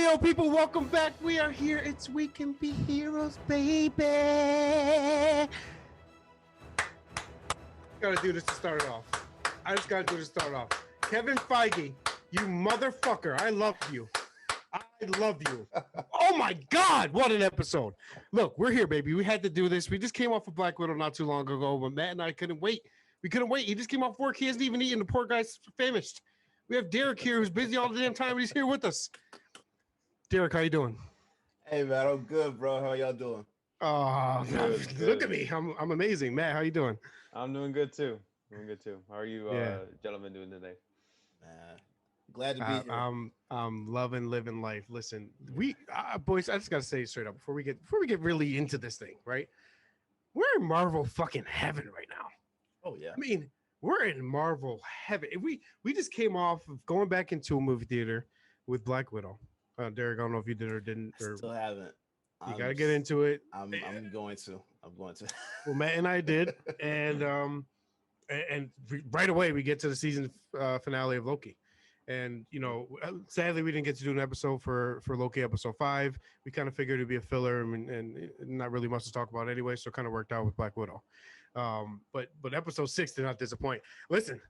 yo, people, welcome back. We are here. It's We Can Be Heroes, baby. Gotta do this to start it off. I just gotta do this to start off. Kevin Feige, you motherfucker. I love you. I love you. Oh my God, what an episode. Look, we're here, baby. We had to do this. We just came off of Black Widow not too long ago, but Matt and I couldn't wait. We couldn't wait. He just came off work. He hasn't even eaten. The poor guy's famished. We have Derrick here who's busy all the damn time. He's here with us. Derrick, how you doing? Hey man, I'm good, bro. How y'all doing? Oh, look at me. I'm amazing. Matt, how you doing? I'm doing good too. How are you gentlemen doing today? Man, glad to be here. I'm loving living life. Listen, we boys, I just gotta say straight up before we get really into this thing, right? We're in Marvel fucking heaven right now. Oh yeah. I mean, we're in Marvel heaven. We just came off of going back into a movie theater with Black Widow. Derrick, I don't know if you did or didn't. I still haven't. You got to get into it. I'm going to. Well, Matt and I did, and right away we get to the season finale of Loki, and sadly we didn't get to do an episode for Loki episode 5. We kind of figured it'd be a filler and not really much to talk about anyway, so it kind of worked out with Black Widow. But episode 6 did not disappoint. Listen,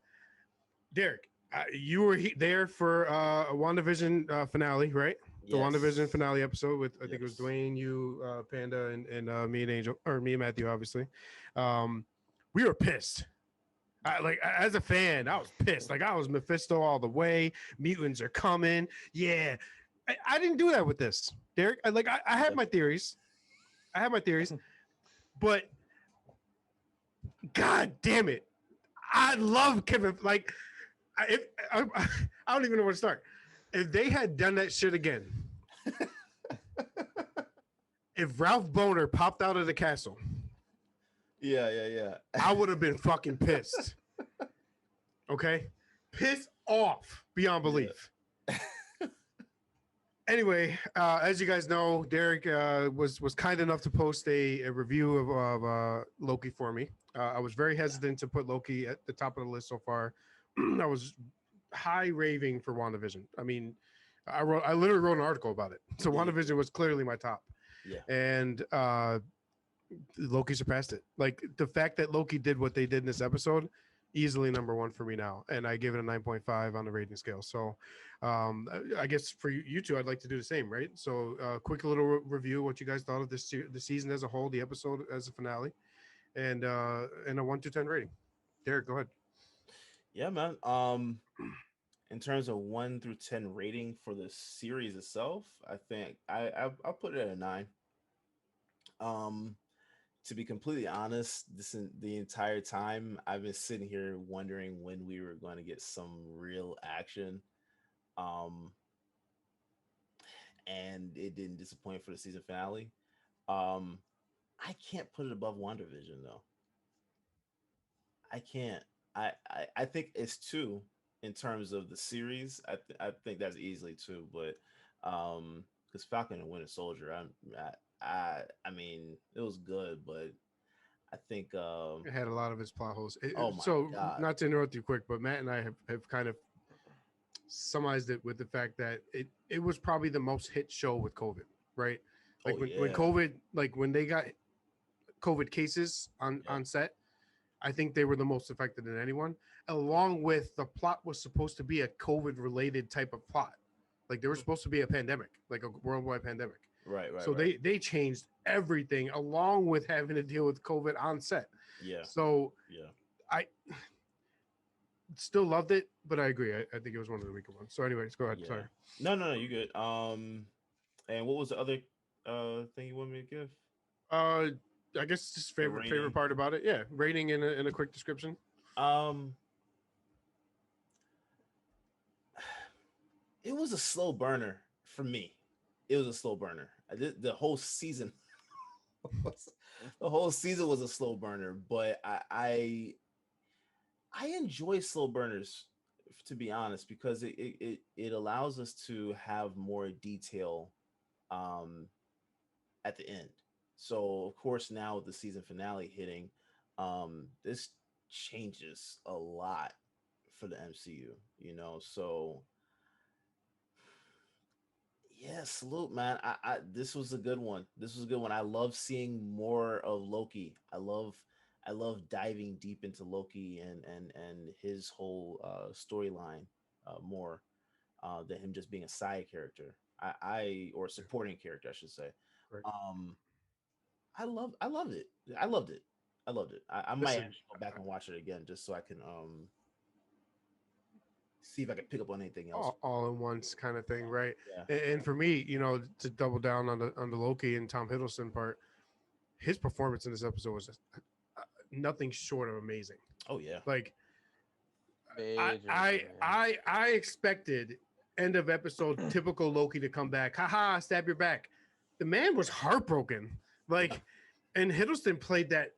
Derrick. You were there for a WandaVision finale, right? The WandaVision finale episode with I think it was Dwayne, you, Panda, and me and Angel, or me and Matthew, obviously. We were pissed. As a fan, I was pissed. I was Mephisto all the way. Mutants are coming. Yeah, I didn't do that with this, Derrick. I had my theories. But God damn it, I love Kevin. I don't even know where to start. If they had done that shit again, if Ralph Boner popped out of the castle, yeah, I would have been fucking pissed. Okay, pissed off beyond belief. Yeah. Anyway, as you guys know, Derrick was kind enough to post a review of Loki for me. I was very hesitant to put Loki at the top of the list so far. I was high raving for WandaVision. I mean, I literally wrote an article about it. So WandaVision was clearly my top. Yeah. And Loki surpassed it. The fact that Loki did what they did in this episode, easily number 1 for me now. And I gave it a 9.5 on the rating scale. So I guess for you two, I'd like to do the same, right? So quick little review, what you guys thought of the season as a whole, the episode as a finale, and a 1 to 10 rating. Derrick, go ahead. Yeah, man. In terms of 1 through 10 rating for the series itself, I think I'll put it at a 9. To be completely honest, the entire time I've been sitting here wondering when we were going to get some real action. And it didn't disappoint for the season finale. I can't put it above WandaVision though. I can't. I think it's 2 in terms of the series. I think that's easily 2, but because Falcon and Winter Soldier, I mean it was good, but I think it had a lot of its plot holes. God. Not to interrupt you quick, but Matt and I have kind of summarized it with the fact that it was probably the most hit show with COVID, right? When COVID, when they got COVID cases on set, I think they were the most affected than anyone, along with the plot was supposed to be a COVID-related type of plot. There was supposed to be a pandemic, a worldwide pandemic. Right. So they changed everything along with having to deal with COVID on set. Yeah. So I still loved it, but I agree. I think it was one of the weaker ones. So anyways, go ahead. Yeah. Sorry. No, you good. And what was the other thing you want me to give? I guess just favorite part about it. Yeah, rating in a quick description. It was a slow burner for me. It was a slow burner. The whole season, was a slow burner. But I enjoy slow burners, to be honest, because it allows us to have more detail at the end. So of course now with the season finale hitting, this changes a lot for the MCU, so Yeah, salute, man. This was a good one. This was a good one. I love seeing more of Loki. I love diving deep into Loki and his whole storyline more than him just being a side character. I or a supporting character, I should say. Right. Um, I loved it. I loved it. I loved it. I might Listen, actually go back and watch it again just so I can see if I can pick up on anything else. all in once kind of thing, right? Yeah. And for me, to double down on the Loki and Tom Hiddleston part, his performance in this episode was just, nothing short of amazing. Oh yeah. Like Major, man. I expected end of episode typical Loki to come back. Haha, stab your back. The man was heartbroken. Like, and Hiddleston played that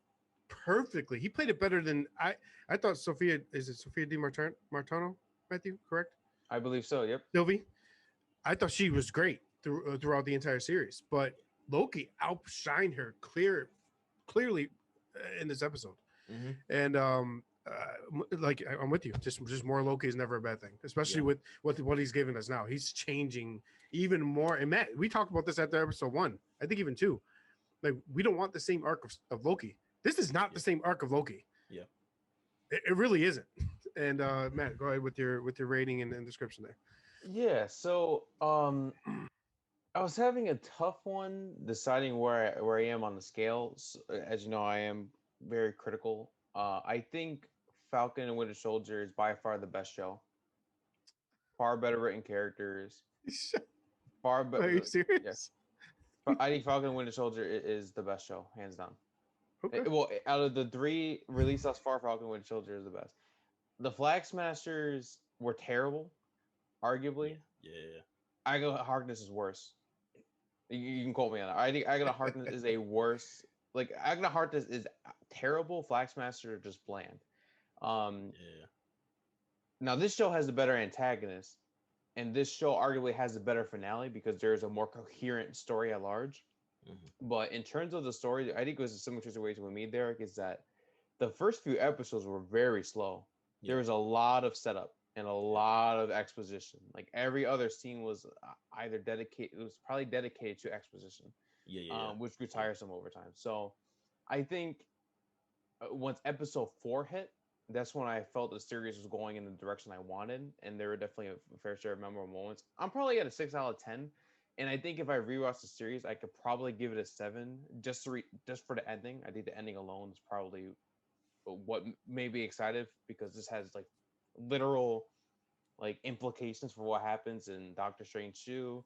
perfectly. He played it better than I thought. Sophia Di Martino, Matthew, correct? I believe so. Yep. Sylvie. I thought she was great throughout the entire series, but Loki outshined her clearly in this episode. Mm-hmm. And like I'm with you. Just more Loki is never a bad thing, especially with what he's giving us now. He's changing even more. And Matt, we talked about this after episode 1. I think even 2. Like, we don't want the same arc of Loki. This is not the same arc of Loki. Yeah, it really isn't. And Matt, go ahead with your rating and description there. Yeah. So I was having a tough one deciding where I am on the scale. As you know, I am very critical. I think Falcon and Winter Soldier is by far the best show. Far better written characters. Far better. Are you serious? Yes. I think Falcon and Winter Soldier is the best show, hands down. Okay. Well, out of the 3 released thus far, Falcon and Winter Soldier is the best. The Flag Smashers were terrible, arguably. Yeah. Agatha Harkness is worse. You can quote me on that. I think Agatha Harkness is a worse. Like, Agatha Harkness is terrible. Flag Smashers are just bland. Yeah. Now this show has a better antagonist, and this show arguably has a better finale because there's a more coherent story at large. Mm-hmm. But in terms of the story, I think it was a similar situation with me, Derrick, is that the first few episodes were very slow. Yeah. There was a lot of setup and a lot of exposition. Like, every other scene was either dedicated, it was probably dedicated to exposition. Yeah. Which grew tiresome over time. So I think once episode 4 hit, that's when I felt the series was going in the direction I wanted, and there were definitely a fair share of memorable moments. I'm probably at a 6 out of 10, and I think if I rewatch the series, I could probably give it a 7 just for the ending. I think the ending alone is probably what made me excited, because this has like literal like implications for what happens in Doctor Strange 2.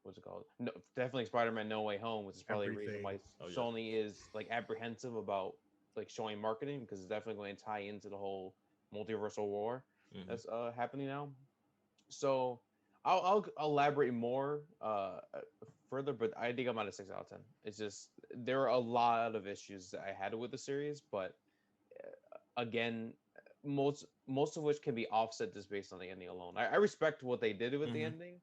What's it called? No, definitely Spider-Man No Way Home, which is probably a reason why Sony is like apprehensive about like showing marketing, because it's definitely going to tie into the whole multiversal war that's happening now. So I'll elaborate more further, but I think I'm at a 6 out of 10. It's just there are a lot of issues that I had with the series, but again, most of which can be offset just based on the ending alone. I respect what they did with the ending,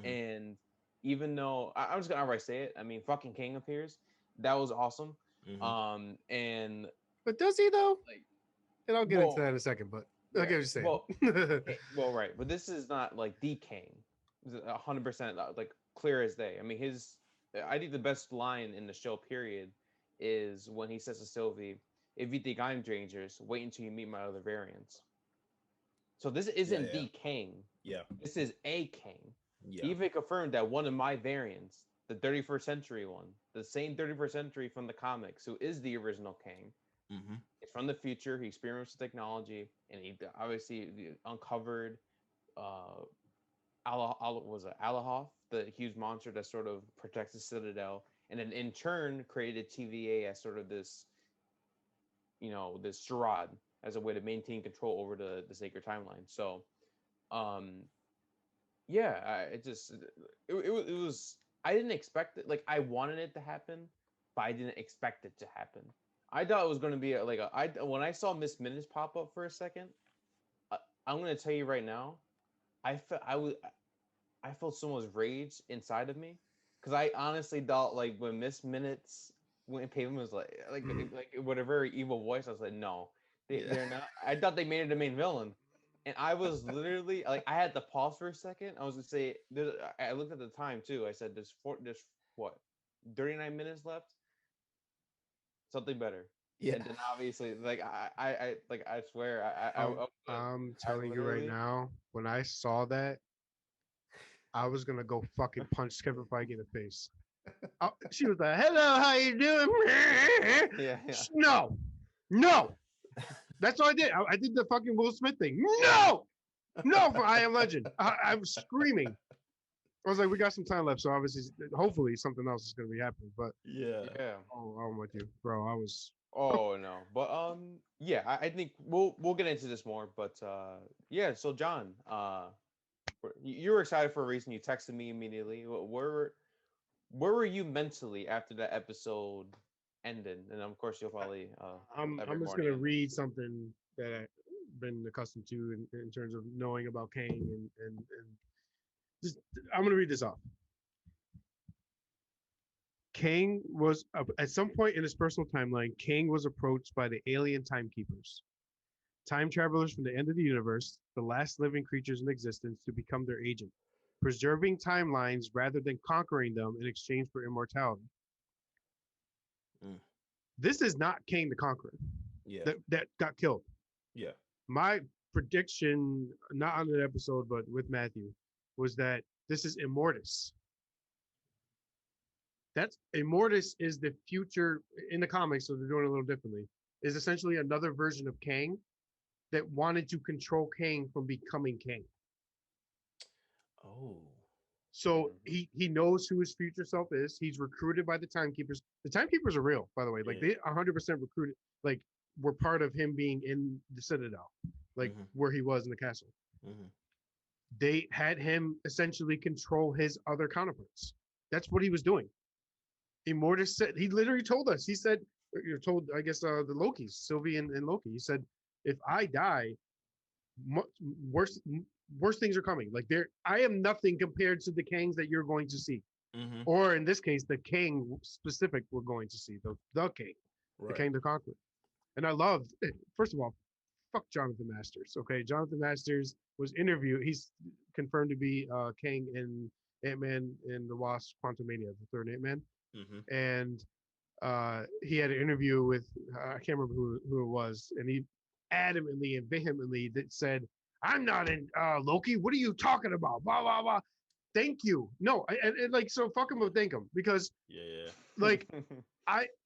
and even though I'm just gonna outright say it, I mean, fucking King appears. That was awesome. And but does he though? Like, and I'll get into that in a second. But I get what you're saying. Well, right, but this is not like the King. 100% like clear as day. I mean, I think the best line in the show period is when he says to Sylvie, "If you think I'm dangerous, wait until you meet my other variants." So this isn't the King. Yeah. This is a King. Yeah. He even confirmed that one of my variants, the 31st century one, the same 31st century from the comics, who is the original King, is from the future. He experienced with technology, and he obviously uncovered Alahoth, the huge monster that sort of protects the Citadel, and then in turn created TVA as sort of this, this charade as a way to maintain control over the sacred timeline. So, it was. I didn't expect it. Like, I wanted it to happen, but I didn't expect it to happen. I thought it was going to be when I saw Miss Minutes pop up for a second. I'm going to tell you right now, I felt so much rage inside of me, because I honestly thought, like, when Miss Minutes, when Pavement was like with a very evil voice, I was like, no, they're not. I thought they made her the main villain. And I was literally like, I had to pause for a second. I was gonna say, I looked at the time too. I said, there's what, 39 minutes left. Something better. Yeah. And then obviously, like I swear, I'm I telling you right literally, now, when I saw that, I was gonna go fucking punch Kevin Feige in the face. She was like, "Hello, how you doing?" yeah, yeah. No, no. That's all I did. I did the fucking Will Smith thing. No, no, for I Am Legend. I was screaming. I was like, we got some time left, so obviously, hopefully, something else is gonna be happening. But Yeah. Yeah. oh, I'm with you, bro. I was. Oh no, but yeah, I think we'll get into this more, but yeah. So John, you were excited for a reason. You texted me immediately. Where were you mentally after that episode ended? And of course, you'll probably every I'm just morning gonna and read something that I've been accustomed to in terms of knowing about Kang and just I'm gonna read this off. Kang was at some point in his personal timeline. Kang was approached by the alien timekeepers, time travelers from the end of the universe, the last living creatures in existence, to become their agent, preserving timelines rather than conquering them in exchange for immortality. Mm. This is not Kang the Conqueror Yeah. that got killed. Yeah. My prediction, not on the episode, but with Matthew, was that this is Immortus. That's Immortus is the future in the comics, so they're doing it a little differently. Is essentially another version of Kang that wanted to control Kang from becoming Kang. Oh. So he knows who his future self is. He's recruited by the timekeepers. The timekeepers are real, by the way. Like Yeah. they 100% recruited. Like were part of him being in the Citadel, like where he was in the castle. They had him essentially control his other counterparts. That's what he was doing. Immortus said he literally told us. He said, "You're told, I guess, the Lokis, Sylvie and Loki." He said, "If I die, worse worse things are coming. Like there, I am nothing compared to the Kangs that you're going to see, or in this case, the Kang specific we're going to see, the Kang, the Kang the Conqueror." And I loved. First of all, fuck Jonathan Masters. Okay, Jonathan Masters was interviewed. He's confirmed to be Kang in Ant-Man and the Wasp: Quantumania, the third Ant-Man. And he had an interview with I can't remember who it was, and he adamantly and vehemently that said, "I'm not in Loki. What are you talking about? Blah blah blah. Thank you. No, and like so, fuck him, but thank him because like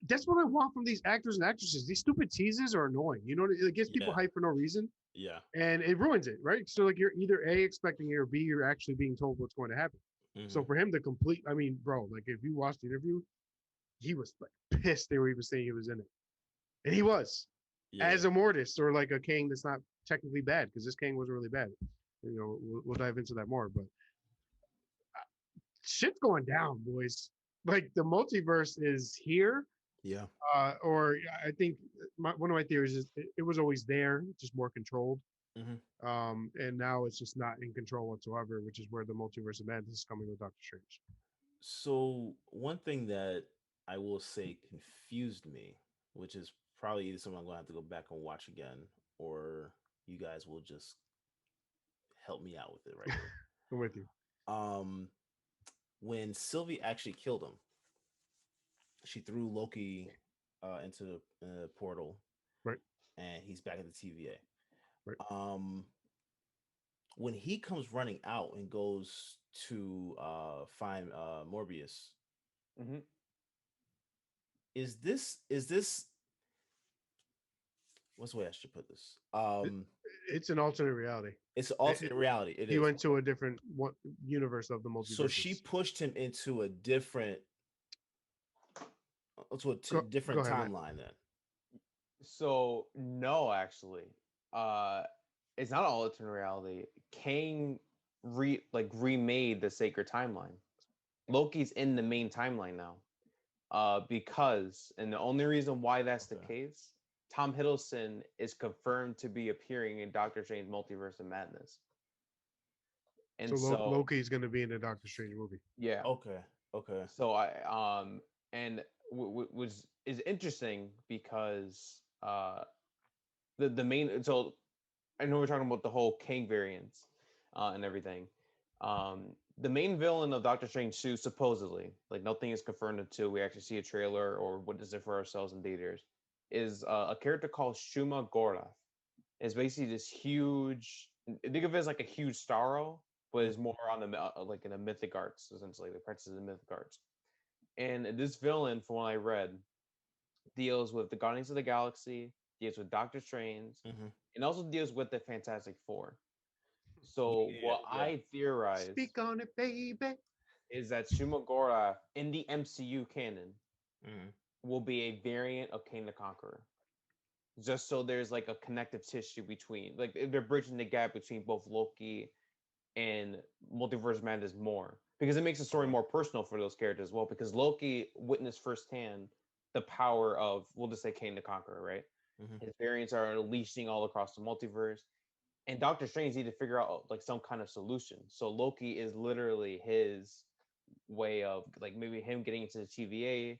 that's what I want from these actors and actresses. These stupid teases are annoying. You know, it gets people hyped for no reason. Yeah. And it ruins it, right? So like you're either A, expecting it, or B, you're actually being told what's going to happen. So for him to complete, I mean, bro, like if you watched the interview, he was like pissed they were even saying he was in it. And he was. As a Mortis or like a Kang that's not technically bad, because this Kang wasn't really bad. You know, we'll dive into that more, but shit's going down, boys. Like the multiverse is here. Yeah. Or I think one of my theories is it was always there, just more controlled. And now it's just not in control whatsoever, which is where the multiverse of madness is coming with Doctor Strange. So one thing that I will say confused me, which is probably either something I'm going to have to go back and watch again, or you guys will just help me out with it right here. I'm with you. When Sylvie actually killed him, she threw Loki into the portal, right? And he's back at the TVA. Right. When he comes running out and goes to find Morbius, is this what's the way I should put this? It's an alternate reality. It's an alternate reality. He went to a different universe of the multiverse. So she pushed him into a different different timeline then. So no, actually, it's not all alternate reality. Kang remade the sacred timeline. Loki's in the main timeline now, because, and the only reason why that's the case, Tom Hiddleston is confirmed to be appearing in Doctor Strange Multiverse of Madness. And so Loki's going to be in the Doctor Strange movie. Yeah. Okay. So and which is interesting because the main, so I know we're talking about the whole Kang variants and everything. The main villain of Doctor Strange 2, supposedly, like nothing is confirmed until we actually see a trailer or witness it for ourselves in theaters, is a character called Shuma Gorath. It's basically this huge. Think of it as like a huge Starro, but it's more on the like in the mythic arts, essentially the practices of mythic arts. And this villain, from what I read, deals with the Guardians of the Galaxy, deals with Doctor Strange, and also deals with the Fantastic Four. So what I theorize Speak on it, baby. is that Shumagora in the MCU canon will be a variant of Kang the Conqueror. Just so there's like a connective tissue between, like they're bridging the gap between both Loki and Multiverse Madness more, because it makes the story more personal for those characters as well. Because Loki witnessed firsthand the power of, we'll just say, Kang the Conqueror, right? His variants are unleashing all across the multiverse, and Doctor Strange need to figure out like some kind of solution. So Loki is literally his way of like maybe him getting into the TVA,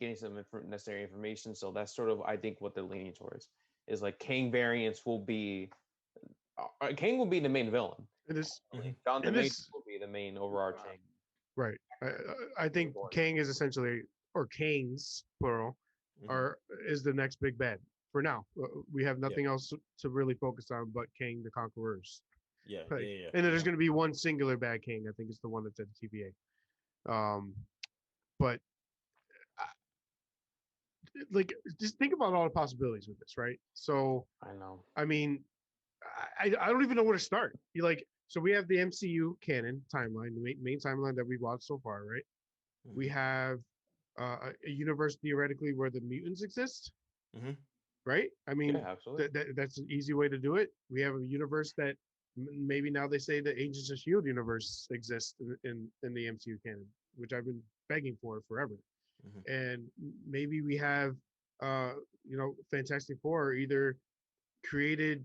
getting some necessary information. So that's sort of, I think, what they're leaning towards is like Kang variants will be Kang will be the main villain. It is. John the Matrix will be the main overarching. Right. I think Kang is essentially, or Kangs plural, is the next big bad. For now, we have nothing else to really focus on but Kang the Conquerors. And there's going to be one singular bad Kang. I think it's the one that's at the TVA. But like, just think about all the possibilities with this, right? So I know. I mean, I don't even know where to start. You like, so we have the MCU canon timeline, the main timeline that we've watched so far, right? We have a universe theoretically where the mutants exist, right? I mean, that's an easy way to do it. We have a universe that maybe now they say the Agents of S.H.I.E.L.D. universe exists in the MCU canon, which I've been begging for forever. And maybe we have, Fantastic Four either created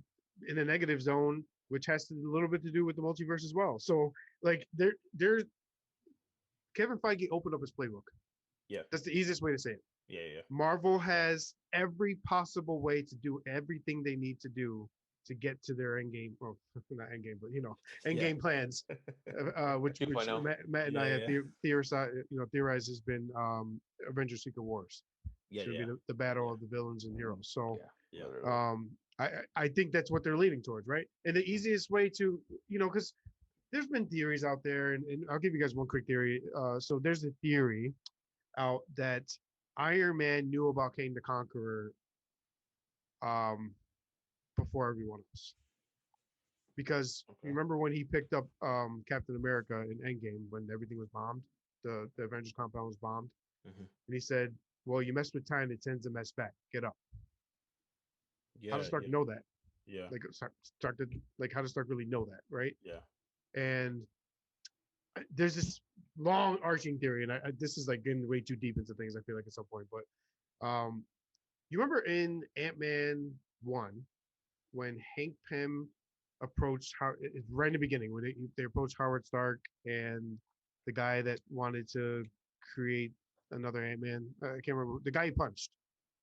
in a negative zone, which has a little bit to do with the multiverse as well. So like there's Kevin Feige opened up his playbook. Yeah. That's the easiest way to say it. Yeah. Marvel has every possible way to do everything they need to do to get to their end game. Well, not end game, but end game plans, which Matt and I had theorized has been Avengers Secret Wars. Should be the battle of the villains and heroes. So I think that's what they're leaning towards, right? And the easiest way to, because there's been theories out there, and I'll give you guys one quick theory. So there's a theory out that Iron Man knew about Kang the Conqueror before everyone else. Because remember when he picked up Captain America in Endgame when everything was bombed, the Avengers compound was bombed, and he said, "Well, you mess with time, it sends a mess back. Get up." Yeah, how does Stark know that? Yeah. Like Stark did, like how does Stark really know that, right? Yeah. And there's this long arching theory, and this is like getting way too deep into things, I feel like at some point, but you remember in Ant-Man 1 when Hank Pym approached right in the beginning when they approached Howard Stark and the guy that wanted to create another Ant-Man, I can't remember the guy he punched.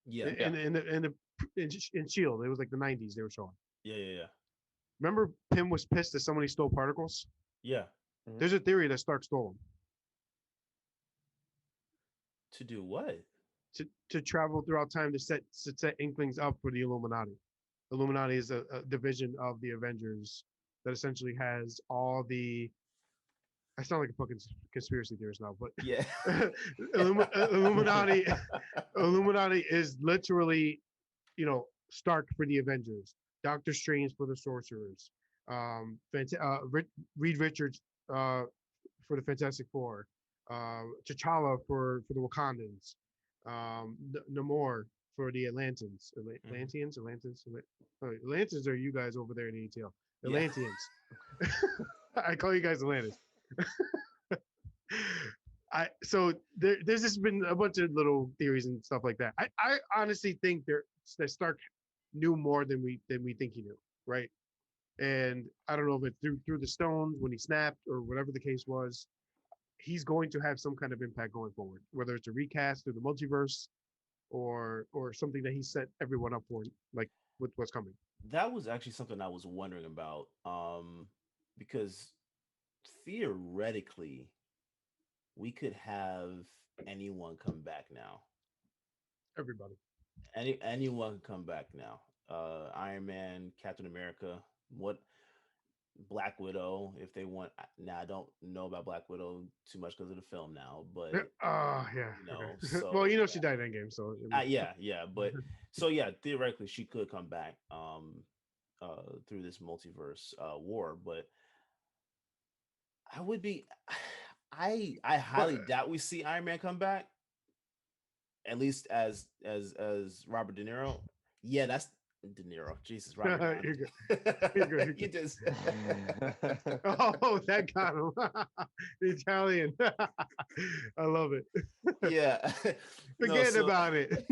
Yeah. In Shield, it was like the 90s they were showing. Yeah. Remember Pym was pissed that somebody stole particles? Yeah. There's a theory that Stark stole them. To do what? To travel throughout time to set Inklings up for the Illuminati. Illuminati is a division of the Avengers that essentially has all the. I sound like a fucking conspiracy theorist now, but yeah, Illuminati. Illuminati is literally, Stark for the Avengers, Doctor Strange for the Sorcerers, Reed Richards for the Fantastic Four, T'Challa for the Wakandans, Namor for the Atlanteans. Atlanteans are you guys over there in ETL. Atlanteans. I call you guys Atlanteans. So there's just been a bunch of little theories and stuff like that. I honestly think that Stark knew more than we think he knew, right? And I don't know if it's through the stones when he snapped or whatever the case was. He's going to have some kind of impact going forward, whether it's a recast through the multiverse or something that he set everyone up for, like with what's coming. That was actually something I was wondering about. Because theoretically, we could have anyone come back now. Everybody. Anyone can come back now. Iron Man, Captain America, what Black Widow, if they want. Now I don't know about Black Widow too much because of the film now, but Yeah. you know, Okay. so Well, she died in Endgame, so yeah, but so yeah, theoretically she could come back through this multiverse war, but I would be I highly doubt we see Iron Man come back, at least as Robert De Niro. Yeah, that's De Niro. Jesus, Robert. You're good. You're good. You just Oh, that got him. The Italian. I love it. yeah. Forget about it.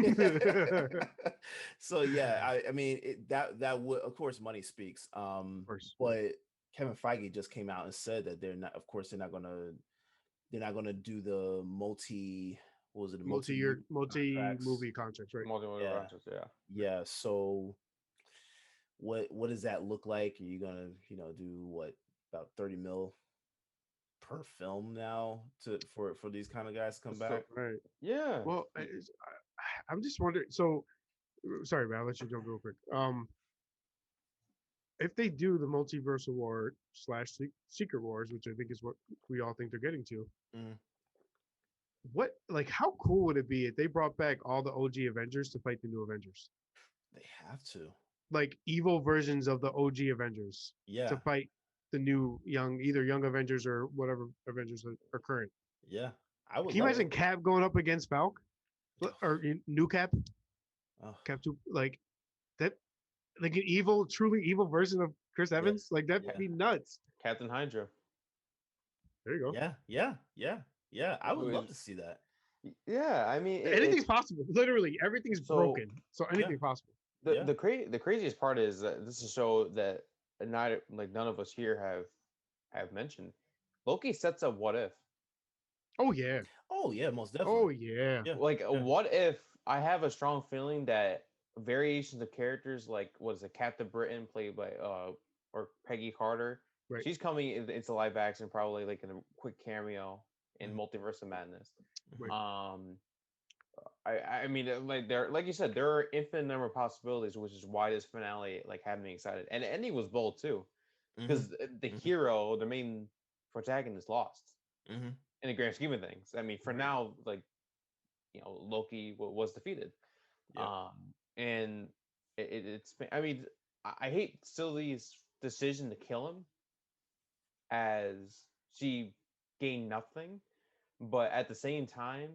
So yeah, I mean that would, of course, money speaks. Of course. But Kevin Feige just came out and said that they're not. Of course, they're not gonna do the multi. What was it? Multi-year, contracts. multi-movie contracts, right? Multi-movie Yeah. contracts, yeah. Yeah. So what does that look like? Are you gonna do what, about 30 mil per film now for these kind of guys to come back? Right. Yeah. Well, I'm just wondering. So, sorry, man. I'll let you jump real quick. If they do the multiversal war / secret wars, which I think is what we all think they're getting to, Mhm. how cool would it be if they brought back all the OG Avengers to fight the new Avengers? They have to. Like evil versions of the OG Avengers Yeah. to fight the new either young Avengers or whatever Avengers are current. Yeah. I would Can you love imagine it. Cap going up against Falk or new Cap? Oh, Cap 2, like that, like an truly evil version of Chris Evans. yes. Like that'd Yeah. be nuts. Captain Hydra. There you go. Yeah. I would love Was- to see that. Yeah, I mean, Anything's possible. Literally, everything's broken. So anything's possible. the craziest part is that this is a show that none of us here have mentioned. Loki sets up what if. Oh yeah. Oh yeah, most definitely. Oh yeah. Yeah. Like, yeah. what if I have a strong feeling that variations of characters, like what is it, Captain Britain played by or Peggy Carter, Right. she's coming into live action probably like in a quick cameo in Multiverse of Madness. Right. I mean, like like you said, there are infinite number of possibilities, which is why this finale had me excited. And the ending was bold too, because the hero, the main protagonist, lost in the grand scheme of things. I mean, for now, like Loki was defeated, and it's. I mean, I hate Sylvie's decision to kill him, as she gained nothing, but at the same time,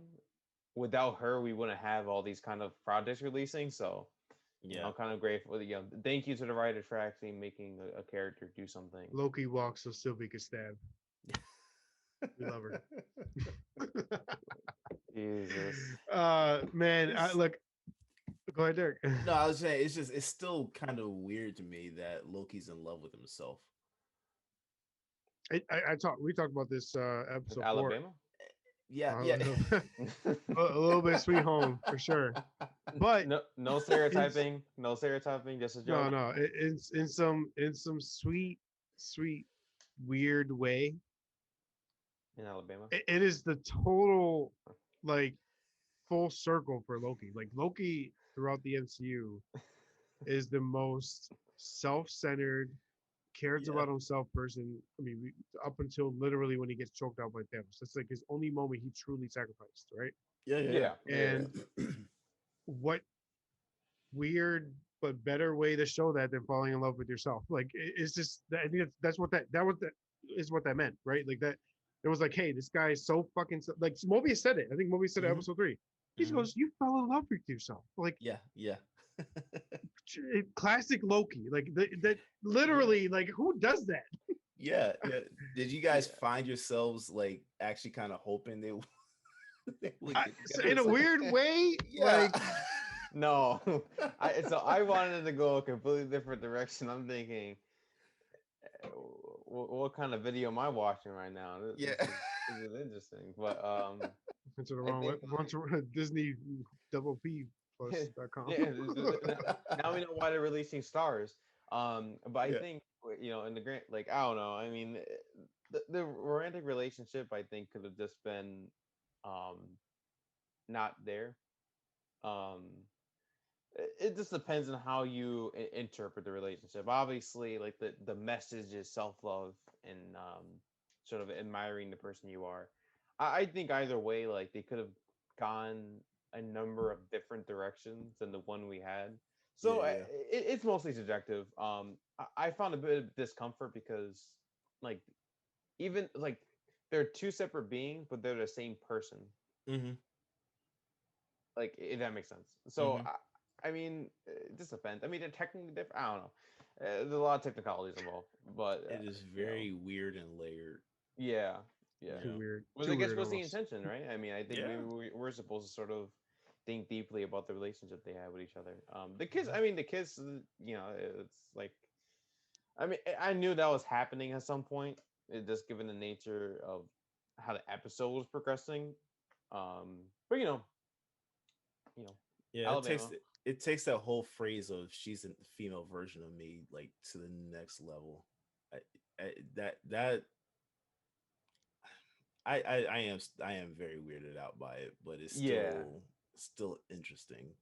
without her, we wouldn't have all these kind of projects releasing. So, I'm kind of grateful. Thank you to the writer for actually making a character do something. Loki walks so Sylvie could stab. We love her. Jesus. Man, look. Go ahead, Derek. No, I was saying it's still kind of weird to me that Loki's in love with himself. We talked about this episode 4. Alabama. Yeah. A little bit Sweet Home for sure, but no stereotyping, no stereotyping. Just a joke. No, it's in some sweet, weird way. In Alabama, it is the total like full circle for Loki. Like Loki throughout the MCU is the most self-centered, cares about himself person. I mean, up until literally when he gets choked out by Thanos. That's like his only moment he truly sacrificed, right? Yeah. And what weird but better way to show that than falling in love with yourself? Like it's just, I think that's what that is what that meant, right? Like that. It was like, hey, this guy is so fucking like Mobius said it. I think Mobius said it episode 3. He goes, "You fell in love with yourself." Like, yeah. Classic Loki. Like that literally, like who does that? Yeah. Did you guys find yourselves like actually kind of hoping they would get together? In a weird way? Yeah. Like, no. I wanted to go a completely different direction. I'm thinking, what kind of video am I watching right now? This is interesting. But Into the I wrong think once Disney double P+.com. yeah, now we know why they're releasing stars. But I Yeah. think in the grant, like I don't know. I mean, the romantic relationship I think could have just been, um, not there. Um, it just depends on how you interpret the relationship. Obviously, like the message is self love and sort of admiring the person you are. I think either way, like they could have gone a number of different directions than the one we had. So Yeah. it's mostly subjective. I found a bit of discomfort because, like, even like they're two separate beings, but they're the same person. Mm-hmm. Like, if that makes sense. So Mm-hmm. I mean, it just depends. I mean, they're technically different. I don't know. There's a lot of technicalities involved, but It is very weird and layered. yeah, yeah. You know. Which Too I guess weird was the almost. intention, right? I mean, I think maybe Yeah. we're supposed to sort of think deeply about the relationship they have with each other. The kids, I mean, the kids, it's like, I mean, I knew that was happening at some point, just given the nature of how the episode was progressing. But you know, Yeah. Alabama. It takes that whole phrase of "she's a female version of me" like to the next level. I, that I am very weirded out by it, but it's Yeah. still interesting.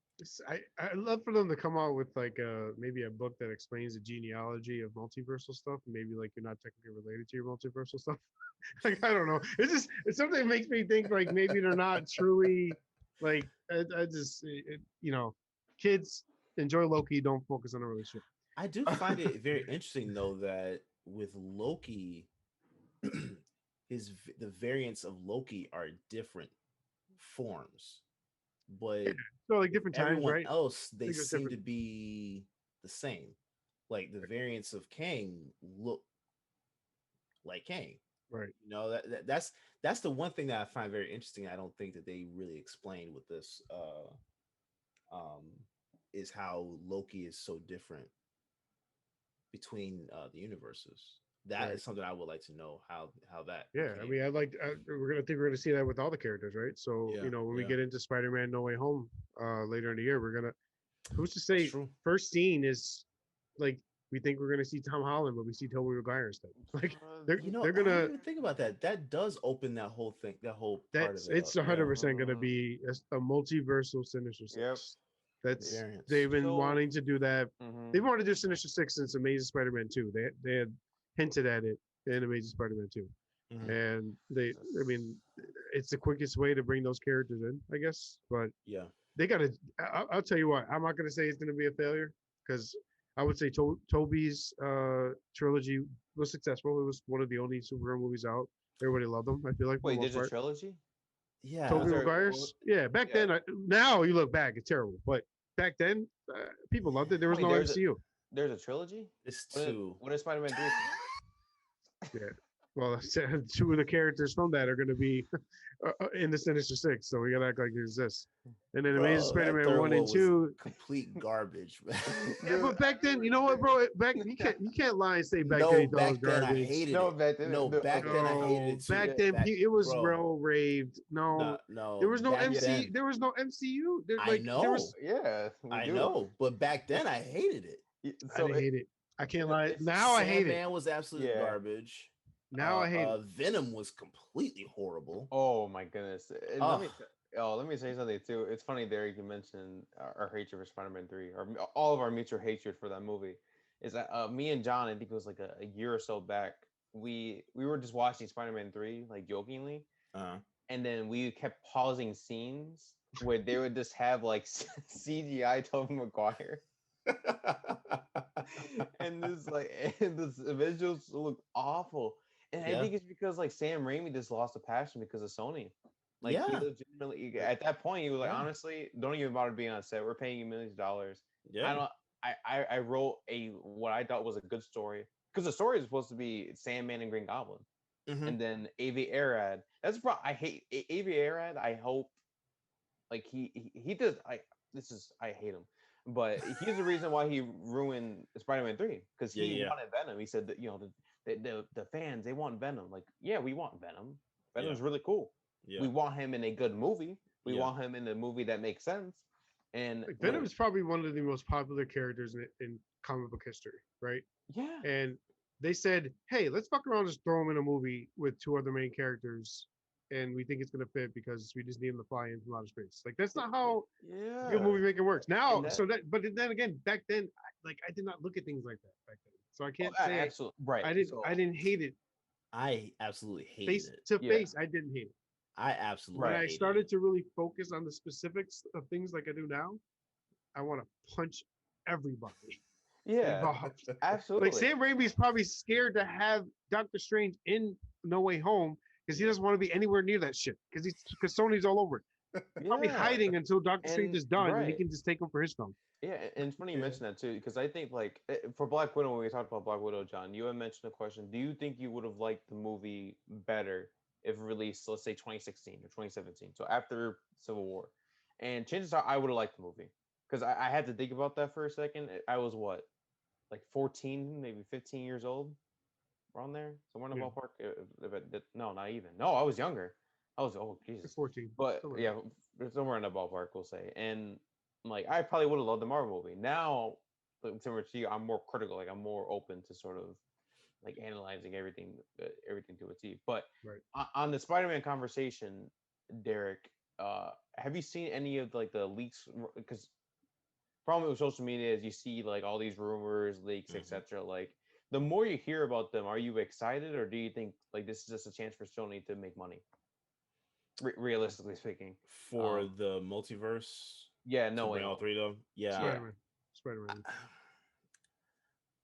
I love for them to come out with like maybe a book that explains the genealogy of multiversal stuff. Maybe like you're not technically related to your multiversal stuff. Like I don't know. It's something that makes me think like maybe they're not truly like I just kids enjoy Loki. Don't focus on the relationship. I do find it very interesting though that with Loki, the variants of Loki are different forms, but So like with different times, everyone right? else, I they think it's seem to different. be the same. Like the variants of Kang look like Kang. Right. You know that's the one thing that I find very interesting. I don't think that they really explained with this um is how Loki is so different between the universes. That Right. is something I would like to know how that Yeah, I came. mean, we're gonna see that with all the characters, right? So Yeah, when we yeah, get into Spider-Man: No Way Home later in the year, we're gonna who's to that's say true. first scene is like we think we're gonna see Tom Holland, but we see Tobey Maguire instead. Like they're You know, they're I didn't gonna even think about that. That does open that whole thing, that whole part of that's it up. it's a hundred Yeah, percent gonna Mm, be a multiversal Sinister yep. Six. That's variants. they've been So, wanting to do that. mhm. They've wanted to do Sinister Six since Amazing Spider-Man 2. They had hinted at it in Amazing Spider-Man 2. Hmm. And I Jesus. mean, it's the quickest way to bring those characters in, I guess. But Yeah, they got to. I'll tell you what. I'm not going to say it's going to be a failure because I would say Toby's trilogy was successful. It was one of the only superhero movies out. Everybody loved them. I feel like for the Wait, most there's a part. trilogy? yeah. Was Toby there? Maguire's, yeah. Back Yeah. then, now you look back, it's terrible. But back then, people loved it. There was Wait, no there's a MCU. there's a trilogy? It's What is two. what is Spider-Man 3 from? Yeah. Well, two of the characters from that are going to be in the Sinister Six, so we got to act like it exists. And then Amazing Bro, that Spider-Man third one and one was two. complete garbage, man. Yeah, Dude, but back then, you know what, bro? Back you can't lie and say back then No, he thought it was back then I garbage. hated no, it. back then, No, back then I hated No, it too. back yeah, then Back, it was bro, well raved. no, No, there no, was no back yeah, MC. then There was no MCU. I There know, was. yeah. We I do. know, but back then I hated it. I So didn't hate it. I can't lie. it's Now I hate it. Sandman was absolute yeah. garbage. Now I hate it. Venom was completely horrible. Oh my goodness. And Oh, let me say something too. It's funny, Derrick, you mentioned our hatred for Spider-Man 3, or all of our mutual hatred for that movie. Is that me and John, I think it was like a year or so back, we were just watching Spider-Man 3, like jokingly, uh, and then we kept pausing scenes where they would just have like CGI Tobey Maguire. And this like and this visuals look awful. And I yeah, think it's because like Sam Raimi just lost a passion because of Sony. Like he yeah, legitimately at that point he was like, yeah, honestly, don't even bother being on set. We're paying you millions of dollars. I yeah. don't I wrote a what I thought was a good story. Because the story is supposed to be Sandman and Green Goblin. Hmm. And then Avi Arad. That's probably I hate Avi Arad. I hope like he does I hate him. But he's the reason why he ruined Spider-Man 3 because Yeah, he yeah, wanted Venom. He said that the fans they want Venom. Like, yeah, we want Venom. yeah, Venom's really cool. Yeah. We want him in a good movie. We Yeah. want him in a movie that makes sense. And Like, Venom is probably one of the most popular characters in comic book history, right? yeah, And they said, "Hey, let's fuck around, just throw him in a movie with two other main characters, and we think it's gonna fit because we just need him to fly in from outer space." Like that's not how yeah. good movie making works. Now, And that- so that, but then again, back then, I did not look at things like that back then, so I can't say absolutely right. I didn't. So, I didn't hate it I absolutely hated face it. to Yeah. face. I didn't hate it. I absolutely When Right. I hated started it. to really focus on the specifics of things like I do now, I want to punch everybody yeah, involved. absolutely. Like Sam Raimi's probably scared to have Doctor Strange in No Way Home because he doesn't want to be anywhere near that shit because Sony's all over it. Probably yeah. hiding until Doctor Strange And- is done and he right. can just take him for his film. Yeah, and it's funny you Yeah. mentioned that too, because I think like for Black Widow, when we talked about Black Widow, John, you had mentioned a question. Do you think you would have liked the movie better if released, let's say 2016 or 2017, so after Civil War? And chances are I would have liked the movie because I had to think about that for a second. I was what, like 14, maybe 15 years old, around there, somewhere in the Yeah. ballpark. No, not even. No, I was younger. I was Jesus. 14. But somewhere. yeah, somewhere in the ballpark, we'll say. And like, I probably would have loved the Marvel movie. Now, like, similar to you, I'm more critical. Like, I'm more open to sort of like analyzing everything, everything to a T. But Right. on the Spider-Man conversation, Derek, have you seen any of like the leaks? Because problem with social media is you see like all these rumors, leaks, Mhm. etc. Like, the more you hear about them, are you excited, or do you think like this is just a chance for Sony to make money? Realistically speaking, For Um, the multiverse yeah, to no way. bring all three of them. Yeah. Spider-Man. Spider-Man.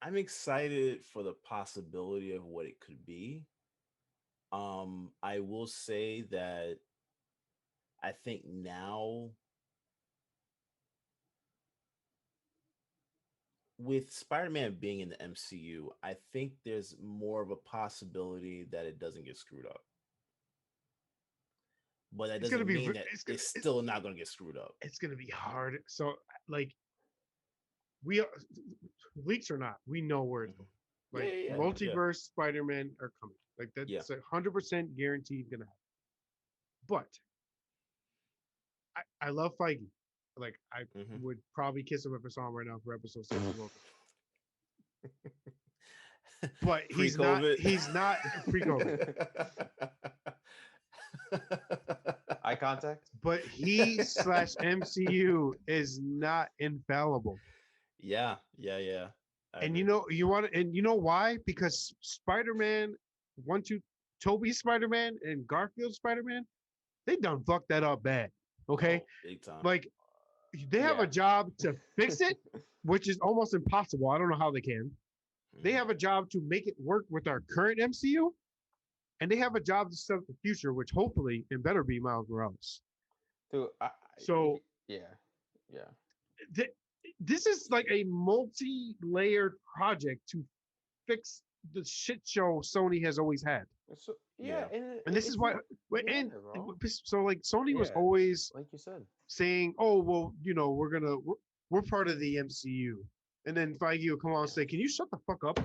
I'm excited for the possibility of what it could be. I will say that I think now with Spider-Man being in the MCU, I think there's more of a possibility that it doesn't get screwed up. But that It's gonna doesn't be mean ve- that it's gonna- it's still not going to get screwed up. It's gonna be hard. So like we are, leaks or not, we know where it's going. Like Yeah. multiverse Spider-Man are coming. Like that's Yeah. 100% guaranteed gonna happen. But I love Feige. Like I Mhm. would probably kiss him if I saw him right now for episode 6 of Loki. But he's not. Pre-COVID. He's not pre-COVID. Eye contact. But he / MCU is not infallible. Yeah. I And agree. you know why? Because Spider-Man, Toby's Spider-Man and Garfield's Spider-Man, they done fucked that up bad. Okay, Oh, big time. like they have Yeah. a job to fix it, which is almost impossible. I don't know how they can. They Mhm. have a job to make it work with our current MCU, and they have a job to set up the future, which hopefully and better be Miles Morales. Dude, So- yeah. Th- This is like a multi-layered project to fix the shit show Sony has always had. So Yeah. And this is why, yeah, and bro. so like Sony was Yeah. always like you said. saying, "Oh, well, we're part of the MCU," and then Feige will come on and say, "Can you shut the fuck up?"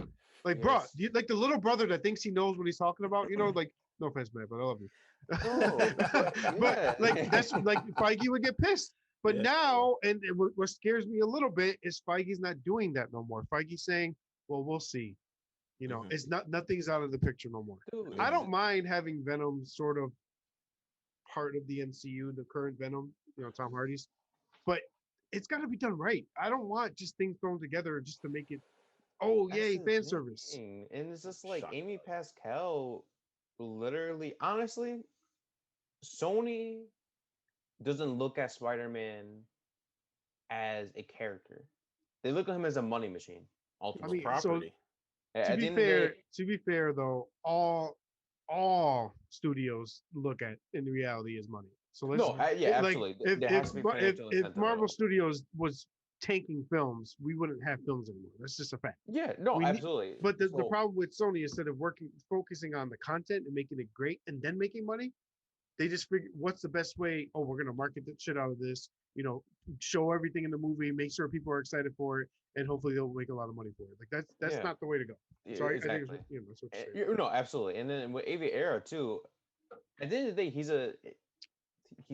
Like, bro, Yes. like the little brother that thinks he knows what he's talking about, like, no offense, man, but I love you. But yeah. like that's like Feige would get pissed. But Yeah. now, and what scares me a little bit is Feige's not doing that no more. Feige's saying, "Well, we'll see." Mhm. It's nothing's out of the picture no more. Dude, I don't mind having Venom sort of part of the MCU, the current Venom, Tom Hardy's, but it's got to be done right. I don't want just things thrown together just to make it, oh, That's yay, the fan service. thing. And it's just like Shock Amy value. Pascal, literally, honestly, Sony doesn't look at Spider-Man as a character. They look at him as a money machine. Ultimately, mean, so- Property. At To the be end of the fair, day, though, all studios look at in reality as money. So let's no, yeah, like absolutely. if There has to be financial if incentive at Marvel all. Studios was tanking films, we wouldn't have films anymore. That's just a fact. Yeah, no, we need- absolutely. But the So- problem with Sony, instead of focusing on the content and making it great and then making money, they just figure what's the best way. Oh, we're gonna market the shit out of this. Show everything in the movie, make sure people are excited for it, and hopefully they'll make a lot of money for it. Like that's Yeah. not the way to go. yeah, So I exactly. think that's what you're saying. No, absolutely. And then with Avian Era too, At the end of the day, he's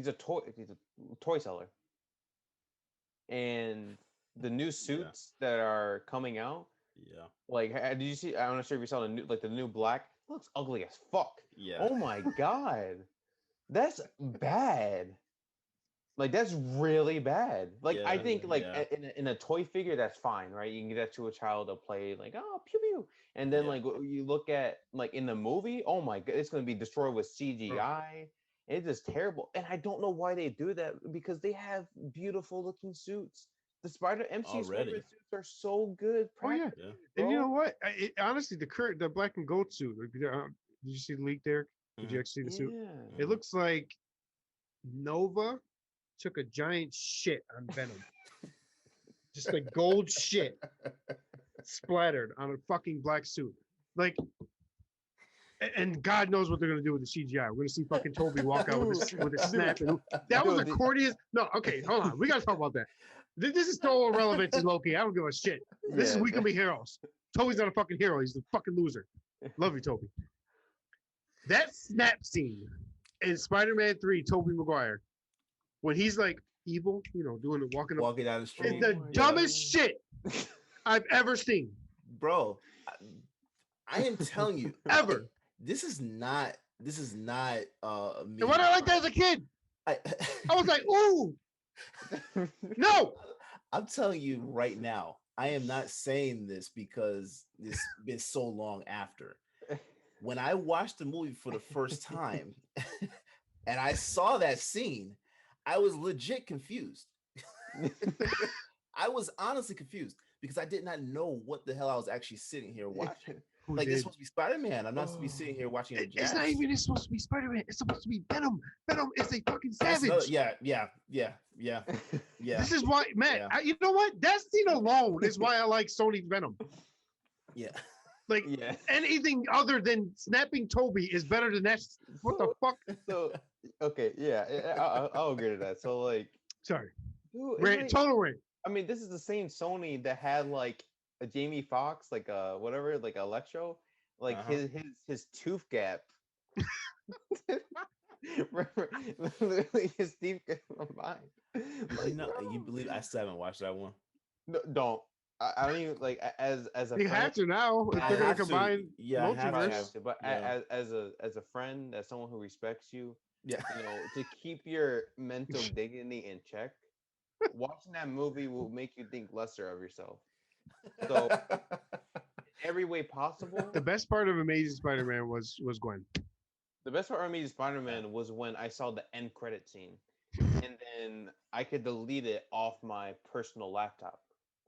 a toy seller, and the new suits that are coming out. Yeah. Like, did you see? I'm not sure if you saw the new black. Looks ugly as fuck. Yeah. Oh my god, that's bad. Like that's really bad. Like I think like in a toy figure that's fine, right? You can get that to a child to play like oh pew pew, and then like you look at like in the movie, oh my god, it's gonna be destroyed with CGI. It's just terrible, and I don't know why they do that because they have beautiful looking suits. The MCU Spider-Man suits are so good. Oh yeah, and you know what? Honestly, the black and gold suit. Did you see the leak, Derrick? Did you actually see the suit? It looks like Nova took a giant shit on Venom. Just like gold shit splattered on a fucking black suit. Like, and God knows what they're gonna do with the CGI. We're gonna see fucking Toby walk out with a snap. And that was the corniest. No, okay, hold on. We gotta talk about that. This is so irrelevant to Loki. I don't give a shit. This is We Can Be Heroes. Toby's not a fucking hero. He's the fucking loser. Love you, Toby. That snap scene in Spider-Man 3, Tobey Maguire, when he's like evil, walking down the street. It's the dumbest shit I've ever seen. Bro, I am telling you, ever. This is not me. And why did I like that as a kid? I was like, ooh. No. I'm telling you right now, I am not saying this because it's been so long after. When I watched the movie for the first time and I saw that scene, I was legit confused. I was honestly confused because I did not know what the hell I was actually sitting here watching. It's supposed to be Spider-Man. I'm not supposed to be sitting here watching it. It's not even supposed to be Spider-Man. It's supposed to be Venom. Venom is a fucking savage. Yeah. This is why, Matt, you know what? That scene alone is why I like Sony's Venom. Yeah. Like, anything other than snapping Toby is better than that. What the fuck? So, okay, I'll agree to that. So, like... Sorry. Dude, total rant. I mean, this is the same Sony that had, like, a Jamie Foxx, like whatever, like Electro, like his tooth gap. Literally his teeth gap on mine. Like, you believe I still haven't watched that one? No, don't. I don't even like as a. You have to now. If they're gonna combine. Yeah, I have to. But as a friend, as someone who respects you, yeah, to keep your mental dignity in check, watching that movie will make you think lesser of yourself. So, every way possible. The best part of Amazing Spider-Man was Gwen. The best part of Amazing Spider-Man was when I saw the end credit scene, and then I could delete it off my personal laptop,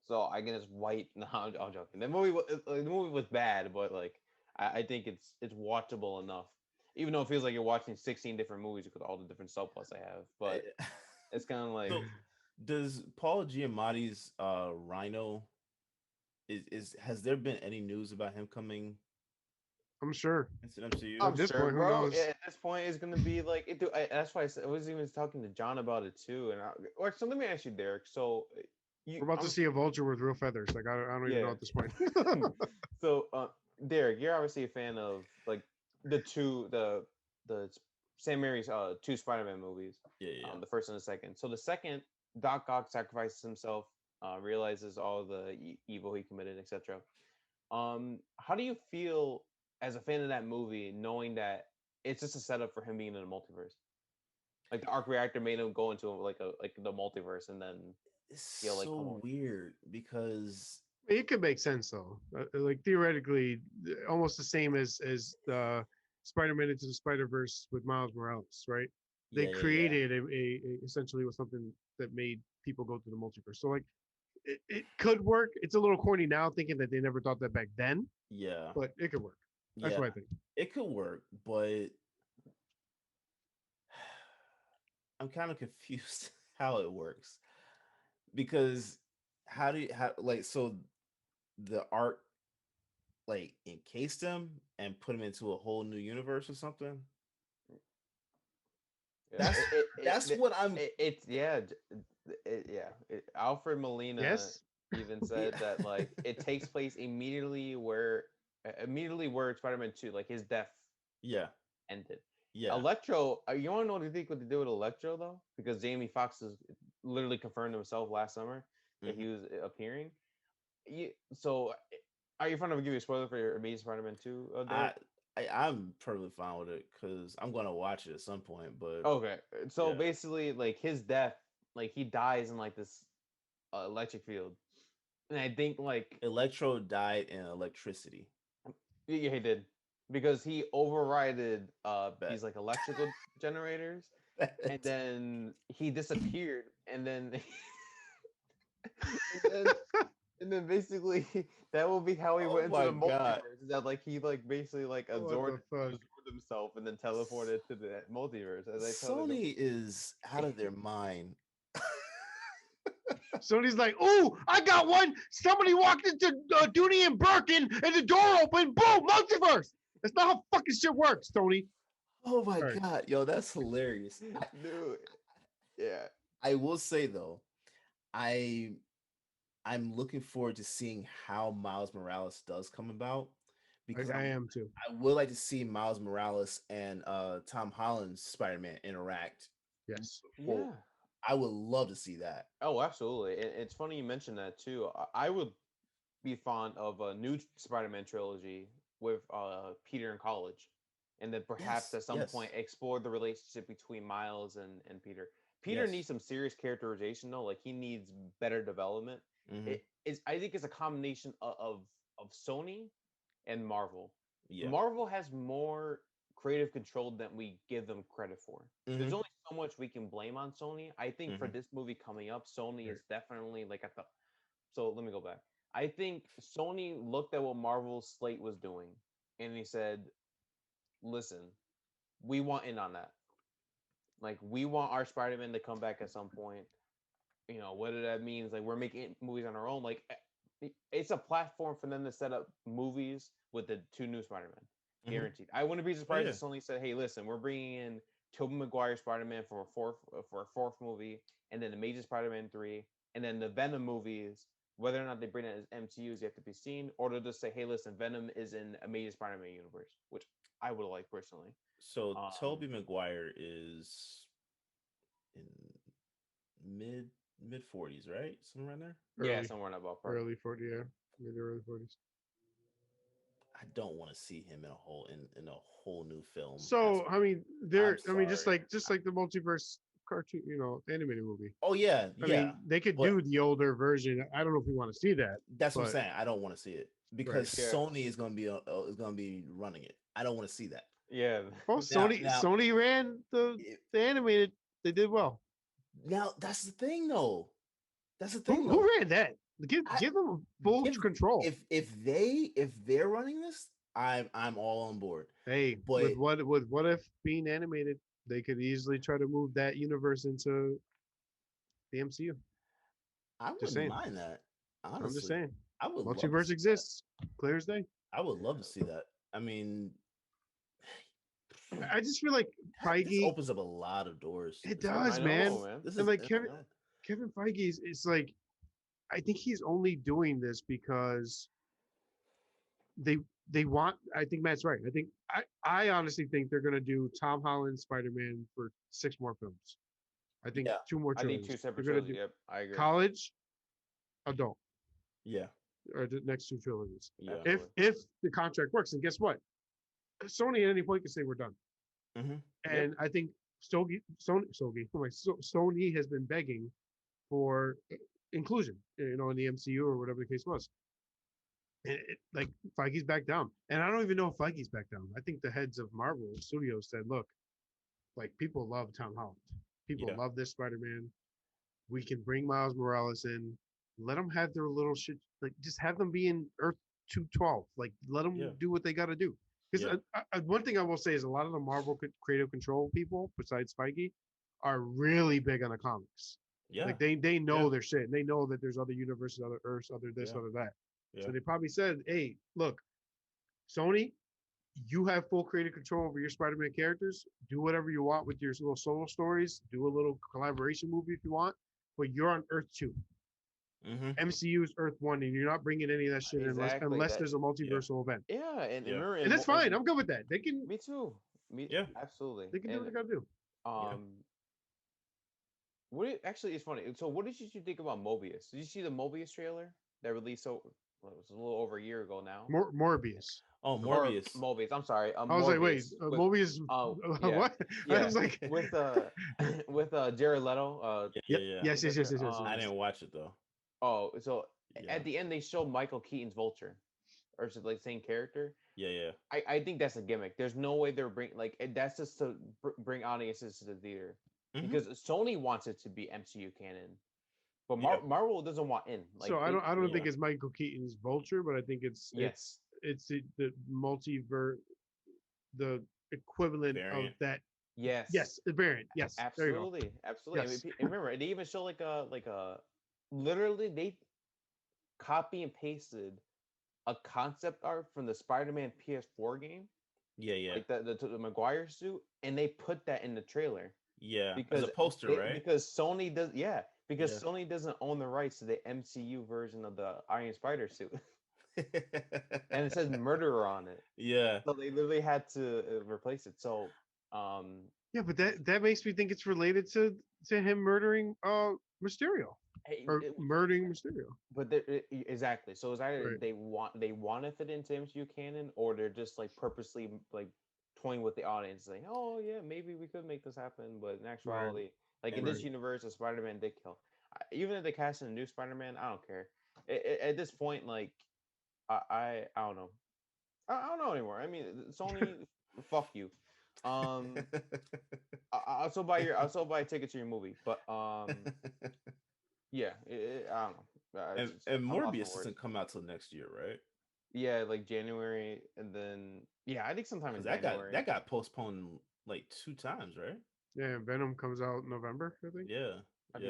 so I can just wipe. No, I'm joking. The movie was bad, but like I think it's watchable enough, even though it feels like you're watching 16 different movies because of all the different subplots I have. But it's kind of like. So, does Paul Giamatti's Rhino? Has there been any news about him coming? I'm sure. It's an MCU. I'm sure, bro. At this point, it's gonna be like it. That's why I was even talking to John about it too. So let me ask you, Derrick. So we're about to see a vulture with real feathers. Like I don't even know at this point. So Derrick, you're obviously a fan of like the Sam Raimi's 2 Spider-Man movies. Yeah. The first and the second. So the second, Doc Ock sacrifices himself. Realizes all the evil he committed, etc. How do you feel as a fan of that movie, knowing that it's just a setup for him being in a multiverse? Like the arc reactor made him go into like the multiverse, and then it's so weird because it could make sense though. Like theoretically, almost the same as the Spider-Man Into the Spider-Verse with Miles Morales, right? They created a essentially was something that made people go to the multiverse. So like. It could work. It's a little corny now, thinking that they never thought that back then. Yeah, but it could work. That's what I think. It could work, but I'm kind of confused how it works because so the arc like encased him and put him into a whole new universe or something. That's what I'm. Alfred Molina even said that like it takes place immediately where Spider-Man 2, like his death, ended. Yeah. Electro, you want to know what you think what they did with Electro though? Because Jamie Foxx has literally confirmed himself last summer that he was appearing. So, are you fond of giving you a spoiler for your Amazing Spider-Man 2, I, Derek? I'm perfectly fine with it because I'm gonna watch it at some point. But Okay, so yeah, basically, like his death, like he dies in like this electric field, and I think like Electro died in electricity. yeah, he did because he overrided Bet. these like electrical generators, and then he disappeared, and then and then and then basically that will be how he Oh went into my the god. multiverse. Is that like he like basically like What the fuck? absorbed himself and then teleported to the multiverse as I totally know. Sony is out of their mind. Sony's like, "Oh, I got one. Somebody walked into Dooney and Birkin, and the door opened. Boom, multiverse." That's not how fucking shit works, Tony. Oh my All right. god, yo, that's hilarious. Dude, yeah. I will say though, I I'm looking forward to seeing how Miles Morales does come about because I am too. I would like to see Miles Morales and Tom Holland's Spider-Man interact. Yes. For, Yeah. I would love to see that. Oh, absolutely. It's funny you mentioned that too. I would be fond of a new Spider-Man trilogy with Peter in college, and then perhaps Yes, at some yes, point explore the relationship between Miles and Peter. Peter yes. needs some serious characterization though. Like he needs better development. Hmm. It is. I think it's a combination of Sony and Marvel. Yeah. Marvel has more creative control than we give them credit for. There's Hmm. only so much we can blame on Sony. I think for Hmm. this movie coming up, Sony Right. is definitely like at the. So let me go back. I think Sony looked at what Marvel's slate was doing and he said, "Listen, we want in on that. Like we want our Spider-Man to come back at some point. You know, whether that means like we're making movies on our own, like it's a platform for them to set up movies with the two new Spider-Man, Hmm. guaranteed. I wouldn't be Oh surprised yeah. if Sony said, "Hey, listen, we're bringing in Tobey Maguire Spider-Man for a fourth movie, and then the Amazing Spider-Man 3, and then the Venom movies." Whether or not they bring it as MCUs yet to be seen, or they'll just say, "Hey, listen, Venom is in Amazing Spider-Man universe," which I would like personally. So Um, Toby Maguire is in mid mid 40s, right? Somewhere around there. yeah, Early, somewhere in that ballpark. early 40, yeah, maybe early 40s. I don't want to see him in a whole new film. As So I mean, I'm I mean, just sorry. like just like the multiverse cartoon, animated movie. Oh yeah, I yeah. mean, they could But do the older version. I don't know if we want to see that, that's what I'm but saying. I don't want to see it right. because Yeah, Sony is gonna be running it. I don't want to see that. yeah. Well, Now, Sony now, Sony ran i- the animated. They did well. now that's the thing though. That's the thing Who though. ran that? I Give them full give control. if they're running this, I'm all on board. Hey, But with what if being animated, they could easily try to move that universe into the MCU. I Just wouldn't saying. mind that. I'm just Honestly, saying. I would love to Multiverse see that. exists, clear as day. I would love to see that. I mean, I just feel like this Feige. opens up a lot of doors. It This opens I does, up man. know, man. this And is like oh, man. Kevin Feige is like, I think he's only doing this because they they want. I think Matt's right. I honestly think they're gonna do Tom Holland Spider Man for 6 more films. I think Yeah, 2 more I think two trilogies. They're separate gonna trilogies. do Yep, I agree. college, adult, yeah, or the next 2 trilogies. yeah. Absolutely. If the contract works, and guess what? Sony at any point can say we're done. Hmm. Yep. And I think Sony has been begging for inclusion, in the MCU or whatever the case was. And like Feige's back down, and I don't even know if Feige's back down. I think the heads of Marvel Studios said, "Look, like people love Tom Holland, people Yeah, love this Spider-Man. We can bring Miles Morales in, let them have their little shit. Like just have them be in Earth 212. Like let them yeah, do what they got to do." Because yeah, one thing I will say is a lot of the Marvel creative control people, besides Feige, are really big on the comics. yeah, Like they yeah, know their shit. And they know that there's other universes, other Earths, other this, yeah, other that. yeah, So they probably said, "Hey, look, Sony, you have full creative control over your Spider-Man characters. Do whatever you want with your little solo stories. Do a little collaboration movie if you want, but you're on Earth 2. hmm, MCU is Earth 1, and you're not bringing any of that shit in Exactly. unless That. there's a yeah, multiversal event. Yeah, and yeah, remember, And that's fine. I'm good with that. They can me too. Yeah. absolutely. They can do what they And gotta do. actually, it's funny. So, what did you think about Mobius? Did you see the Mobius trailer that released? Well, it was a little over a year ago now. Morbius. Oh, Or Morbius. Mobius. I'm sorry. I was like, wait, Morbius. With, Mobius. yeah, What? I yeah. was like, With with Jared Leto. Yeah, yep, yeah, yeah. yes, yes, yes, yes, yes. I yes. didn't watch it though. Oh, so Yeah, at the end they show Michael Keaton's Vulture, or is it like same character? yeah, yeah. I think that's a gimmick. There's no way they're that's just to bring audiences to the theater, Mhm. because Sony wants it to be MCU canon, but Yeah. Marvel doesn't want in. Like So I don't think yeah. it's Michael Keaton's Vulture, but I think yes, it's the multiverse, the equivalent of Variant. that. yes, Yes, the variant. Yes, there you go. absolutely, absolutely. Yes. And remember, they even show like a literally they copy and pasted a concept art from the Spider-Man PS4 game, Yeah, yeah, like the Maguire suit, and they put that in the trailer yeah. As because a poster, right? because Sony does, yeah, because Yeah. Sony doesn't own the rights to the MCU version of the Iron Spider suit, and it says murderer on it, Yeah. so they literally had to replace it. So Yeah, but that makes me think it's related to him murdering Mysterio or it- murdering Mysterio. but exactly, so it's either Right. they want to fit into MCU canon, or they're just like purposely like toying with the audience, saying, "Oh yeah, maybe we could make this happen," but in actuality, like in this Right. universe, a Spider-Man did kill. Even if they cast in a new Spider-Man, I don't care. At this point, like I don't know. I don't know anymore. I mean, Sony, fuck you. I'll still buy a ticket to your movie, but yeah, I don't know. and I'm lost for Morbius doesn't words. come out till next year, right? Yeah, like January, and then yeah, I think sometime in Because January. that got postponed like 2 times, right? Yeah, Venom comes out in November, I think. Yeah, I yeah.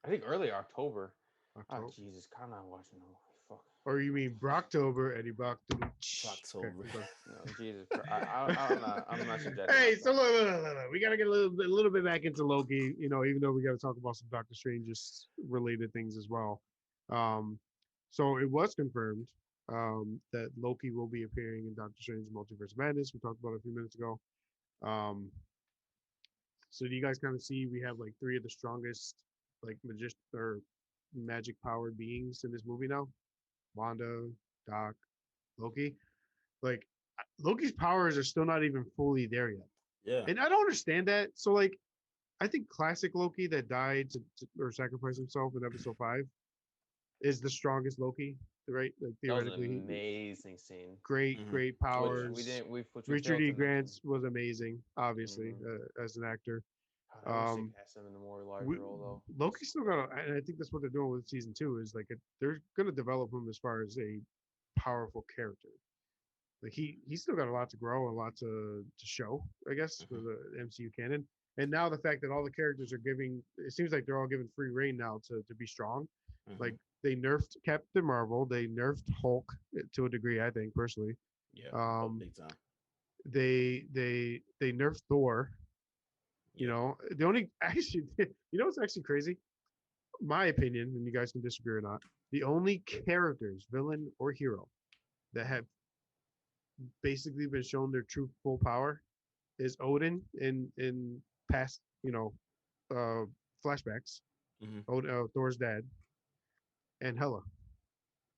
think early October. October. Oh Jesus, kind of watching the fuck. Or you mean Brocktober, Eddie Brock? Okay, October. I'm done. No, Jesus, I'm not suggesting. Hey, so look, we gotta get a little bit back into Loki. You know, even though we gotta talk about some Doctor Strange's related things as well. So it was confirmed that Loki will be appearing in Doctor Strange Multiverse of Madness. We talked about it a few minutes ago. So do you guys kind of see we have like three of the strongest like magician or magic powered beings in this movie now? Wanda, Doc, Loki. Like Loki's powers are still not even fully there yet. Yeah. And I don't understand that. So like I think classic Loki that died or sacrificed himself in episode 5 is the strongest Loki, right? Like That was an theoretically, amazing scene. great Mhm. great powers. Which we Richard failed E. to mention. Grant was amazing, obviously, as an actor. God, I wish they Um, cast him in a more larger we, role though. Loki still got, and I think that's what they're doing with season 2 is like they're going to develop him as far as a powerful character. Like he's still got a lot to grow, a lot to show, I guess, for the MCU canon. And now the fact that all the characters are giving, it seems like they're all given free reign now to be strong. Mhm. Like they nerfed Captain Marvel, they nerfed Hulk to a degree, I think personally. Yeah. Big time. They nerfed Thor. You Yeah. know, the only actually, you know, what's actually crazy. My opinion, and you guys can disagree or not. The only characters, villain or hero, that have basically been shown their true full power is Odin in past, flashbacks. Mhm. Thor's dad, and Hela.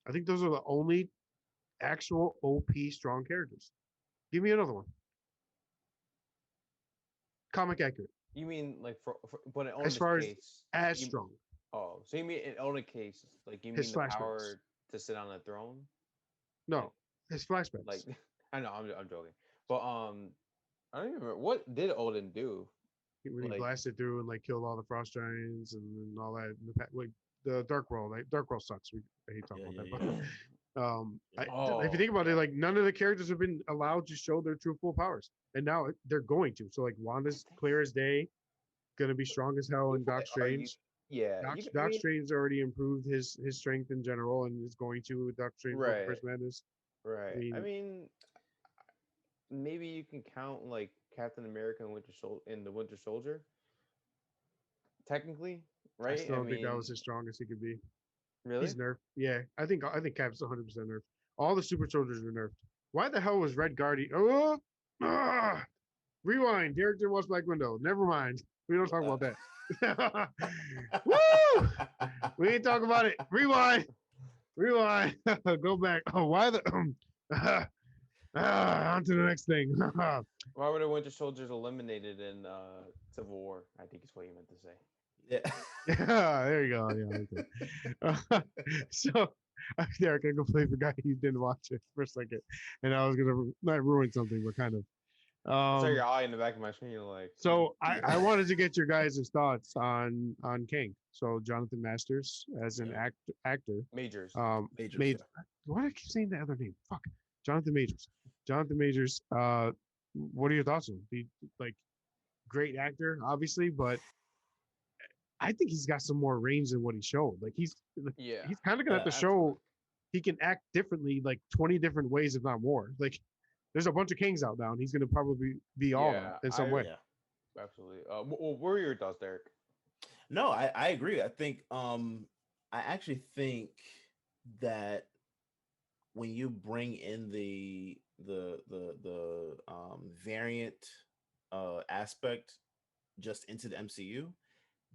I think those are the only actual OP strong characters. Give me another one. Comic accurate. You mean like but in As Owen's far as case, as you- strong. Oh, so you mean in Owen's case, like you mean His the flashbacks. power to sit on a throne? No, his flashbacks. Like I know, I'm joking, but I don't even remember what did Odin do. When he like- blasted through and like killed all the frost giants and all that. Like the Dark World. Like Dark World sucks. I hate talking Yeah, about yeah, that. But Oh, if you think about it, yeah. like none of the characters have been allowed to show their true full powers, and now they're going to. So like Wanda's clear as day, gonna be strong as hell in Doc Strange. Yeah, Doc Strange already improved his strength in general, and is going to with Doc Strange Right. First Madness. right. I mean- mean, maybe you can count like Captain America and the Winter Soldier. Technically, right? I still don't think that mean, was as strong as he could be. really. He's nerfed. Yeah, I think Cap's 100% nerfed. All the super soldiers were nerfed. Why the hell was Red Guardian? Oh, Rewind. Derrick didn't watch Black Widow. Never mind. We don't talk about that. Woo! We ain't talking about it. Rewind. Rewind. Go back. Oh, why the? On to the next thing. Why were the Winter Soldiers eliminated in Civil War? I think is what you meant to say. Yeah. There you go. Yeah. Okay. So, Derek, I completely forgot you didn't watch it for a second, and I was gonna not ruin something, but kind of. I saw your eye in the back of my screen. You're like, So I wanted to get your guys' thoughts on King. So Jonathan Masters as an actor. Majors. Majors, Made yeah. why do I keep saying the other name? Fuck. Jonathan Majors. Jonathan Majors. What are your thoughts on him? Like great actor, obviously, but I think he's got some more range than what he showed. Like he's Yeah. kind of gonna have to show he can act differently, like 20 different ways, if not more. Like there's a bunch of Kings out now, and he's gonna probably be all of them in some way. Yeah. Absolutely. What were your thoughts, Derek? No, I agree. I think I actually think that when you bring in the variant aspect just into the MCU,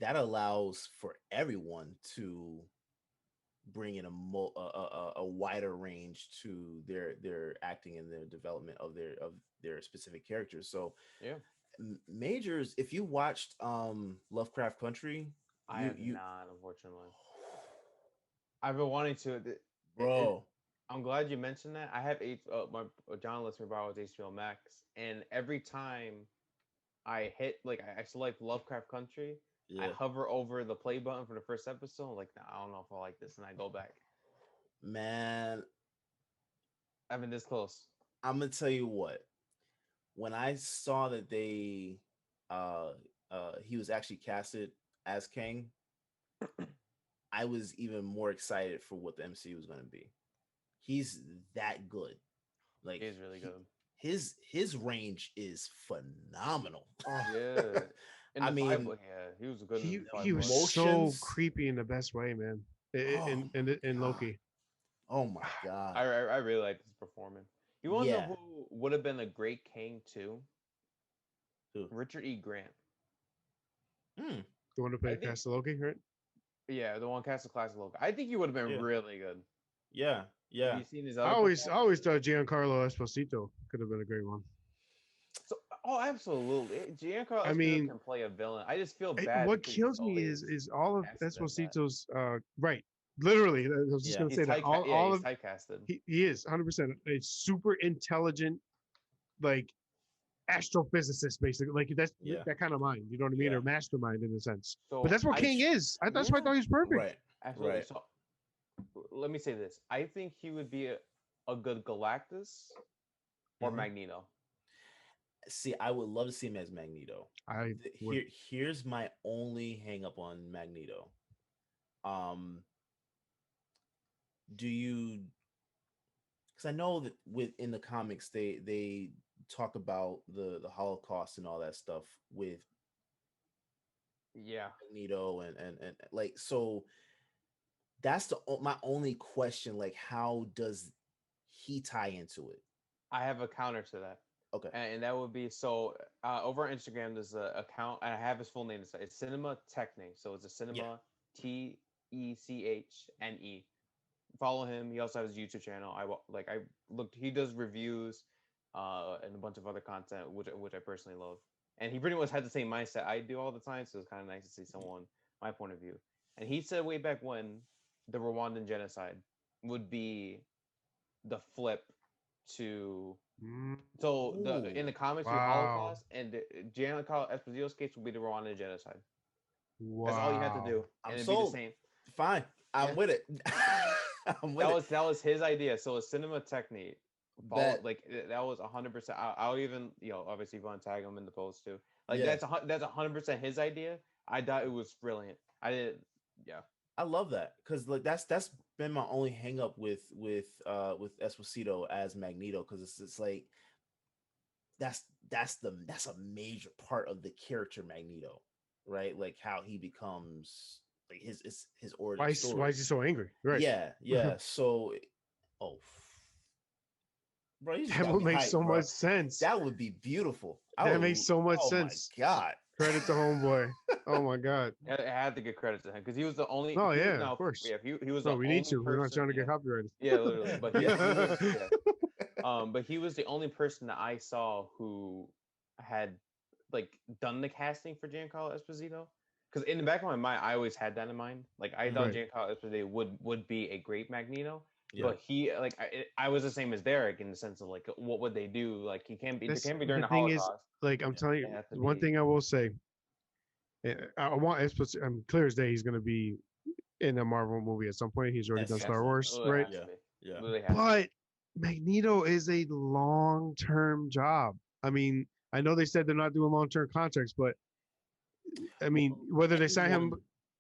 that allows for everyone to bring in a wider range to their acting and their development of their specific characters. So Yeah. Majors, if you watched Lovecraft Country, I have not, unfortunately. I've been wanting to. bro. I'm glad you mentioned that. I have my John lets me borrow his HBO Max, and every time I hit I select Lovecraft Country, I hover over the play button for the first episode. I'm like, nah, I don't know if I like this, and I go back. Man, I've been this close. I'm gonna tell you what. When I saw that he was actually casted as Kang, I was even more excited for what the MCU was gonna be. He's that good. Like He's really good. His range is phenomenal. Yeah. I mean, he was good. He was so creepy in the best way, man. In Loki. Oh my god! I really liked his performance. You want to know who would have been a great King too? Who? Richard E. Grant. Hmm. The one who played Castle Loki, right? Yeah, the one cast of classic Loki. I think he would have been really good. Yeah. Have you seen his other? I always thought Giancarlo Esposito could have been a great one. So, absolutely, Giancarlo Esposito can play a villain. I just feel bad. What kills me is all of Esposito's right. Literally, I was just gonna say that all he's of typecasted. He is 100% a super intelligent, like astrophysicist, basically. Like that's that kind of mind. You know what I mean? Or mastermind in a sense. So but that's what King is. That's why I thought he was perfect. Right. Absolutely. Right. So let me say this. I think he would be a good Galactus or Magneto. See, I would love to see him as Magneto. Here's my only hang up on Magneto. Do you? Because I know that within the comics they talk about the Holocaust and all that stuff with Magneto and like, so that's my only question. Like, how does he tie into it? I have a counter to that. Okay. And that would be over on Instagram, there's an account, and I have his full name. It's Cinema Techne. So it's a Cinema Techne. Follow him. He also has a YouTube channel. I looked. He does reviews, and a bunch of other content, which I personally love. And he pretty much had the same mindset I do all the time. So it's kind of nice to see someone my point of view. And he said way back when the Rwandan genocide would be the flip to in the comics with Holocaust, and Giancarlo Esposito's case would be the Rwandan genocide. Wow. That's all you had to do. And it'd be the same. Fine. I'm with it. That was his idea. So it's Cinema Technique. That was 100%. I'll even obviously go and tag him in the post too. That's 100% his idea. I thought it was brilliant. I love that because that's been my only hang up with Esposito as Magneto, because it's like that's a major part of the character Magneto, right? Like how he becomes like his origin story. Why is he so angry? Right. Yeah. So Bro, you just That got would me make hyped, so bro. much sense. That would be beautiful. That makes so much oh sense. my god. Credit to homeboy. Oh my god. I had to give credit to him because he was the only. Oh he was, yeah, now, of course. Yeah, he was No, the we only need to. We're not person. trying to get copyrighted. Yeah, literally. But he was. Yeah. Yeah. But he was the only person that I saw who had like done the casting for Giancarlo Esposito. Because in the back of my mind, I always had that in mind. Like I thought Right. Giancarlo Esposito would be a great Magneto. Yeah. But he like I was the same as Derrick in the sense of like what would they do? Like he can't be there can't be during the thing Holocaust. is, like I'm telling you, It has to one be- thing I will say, I want Esposito. I'm clear as day. He's going to be in a Marvel movie at some point. He's already done Yes. Star Wars, It right? has to be. Yeah. Literally has to be. But Magneto is a long-term job. I mean, I know they said they're not doing long-term contracts, but I mean, whether they sign him,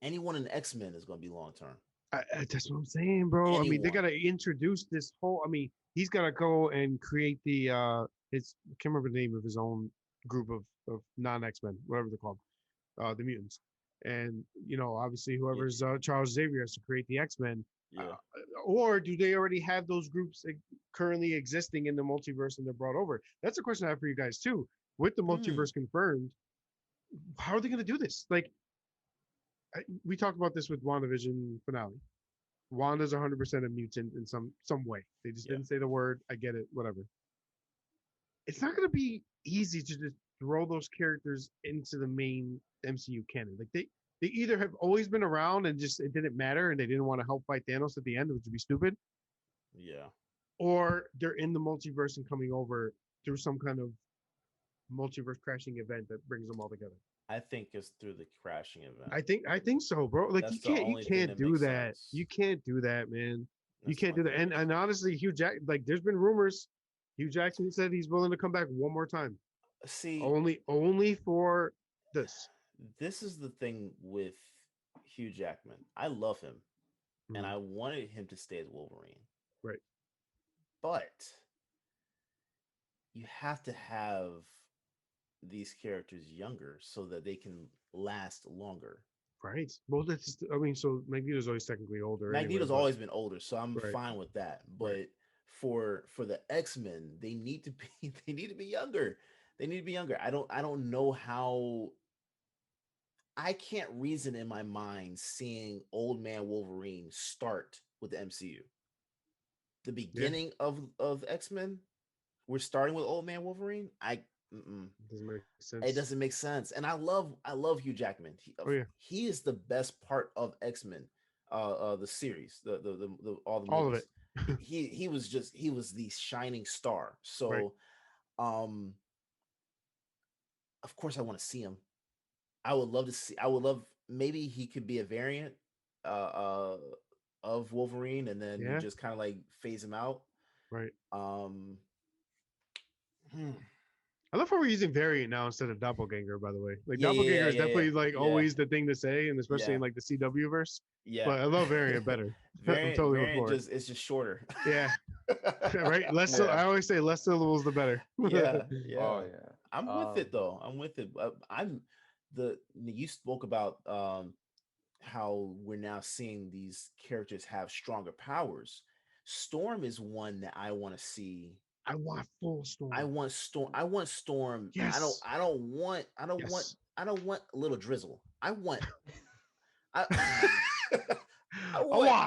anyone in X-Men is going to be long term. that's what I'm saying, bro. I mean, they Anyone. got to introduce this whole. I mean, he's got to go and create the. It's I can't remember the name of his own group of non-X-Men, whatever they're called, the mutants. And obviously, whoever's Charles Xavier has to create the X-Men. Yeah. Or do they already have those groups currently existing in the multiverse and they're brought over? That's a question I have for you guys too. With the multiverse confirmed, how are they going to do this? Like, we talked about this with WandaVision finale. Wanda's 100% a mutant in some way. They just didn't say the word. I get it. Whatever. It's not going to be easy to just throw those characters into the main MCU canon. Like they either have always been around and just it didn't matter and they didn't want to help fight Thanos at the end, which would be stupid. Yeah. Or they're in the multiverse and coming over through some kind of multiverse crashing event that brings them all together. I think it's through the crashing event. I think so, bro. Like That's you the can't only thing that do makes that. sense. You can't do that, man. You That's can't the do only that. thing that And makes honestly, Hugh Jack, like there's been rumors. Hugh Jackson said he's willing to come back one more time. sense. See, Only for this. this is the thing with Hugh Jackman. I love him, and Mhm. I wanted him to stay as Wolverine. Right. But you have to have these characters younger so that they can last longer. Right. Well, that's. I mean, so Magneto's always technically older. Magneto's anyway, always been older, so I'm Right. fine with that. But Right. for the X-Men, they need to be they need to be younger. They need to be younger. I don't know how. I can't reason in my mind seeing Old Man Wolverine start with the MCU. The beginning of X-Men, we're starting with Old Man Wolverine. Doesn't make sense. It doesn't make sense. And I love Hugh Jackman. He is the best part of X-Men, the series, the all the movies. All of it. he was the shining star. So Right. Of course I want to see him. I would love maybe he could be a variant of Wolverine and then you just kind of like phase him out. Right. Hmm. I love how we're using variant now instead of doppelganger, by the way. Like doppelganger is definitely like always the thing to say, and especially in like the CW verse. Yeah. But I love variant better. Variant, totally variant it's just shorter. Yeah. Right. Less. I always say less syllables the better. Yeah. Oh yeah. I'm with it though. I'm with it. You spoke about how we're now seeing these characters have stronger powers. Storm is one that I want to see. I want full Storm. I want Storm. Yes. I don't want little drizzle. I want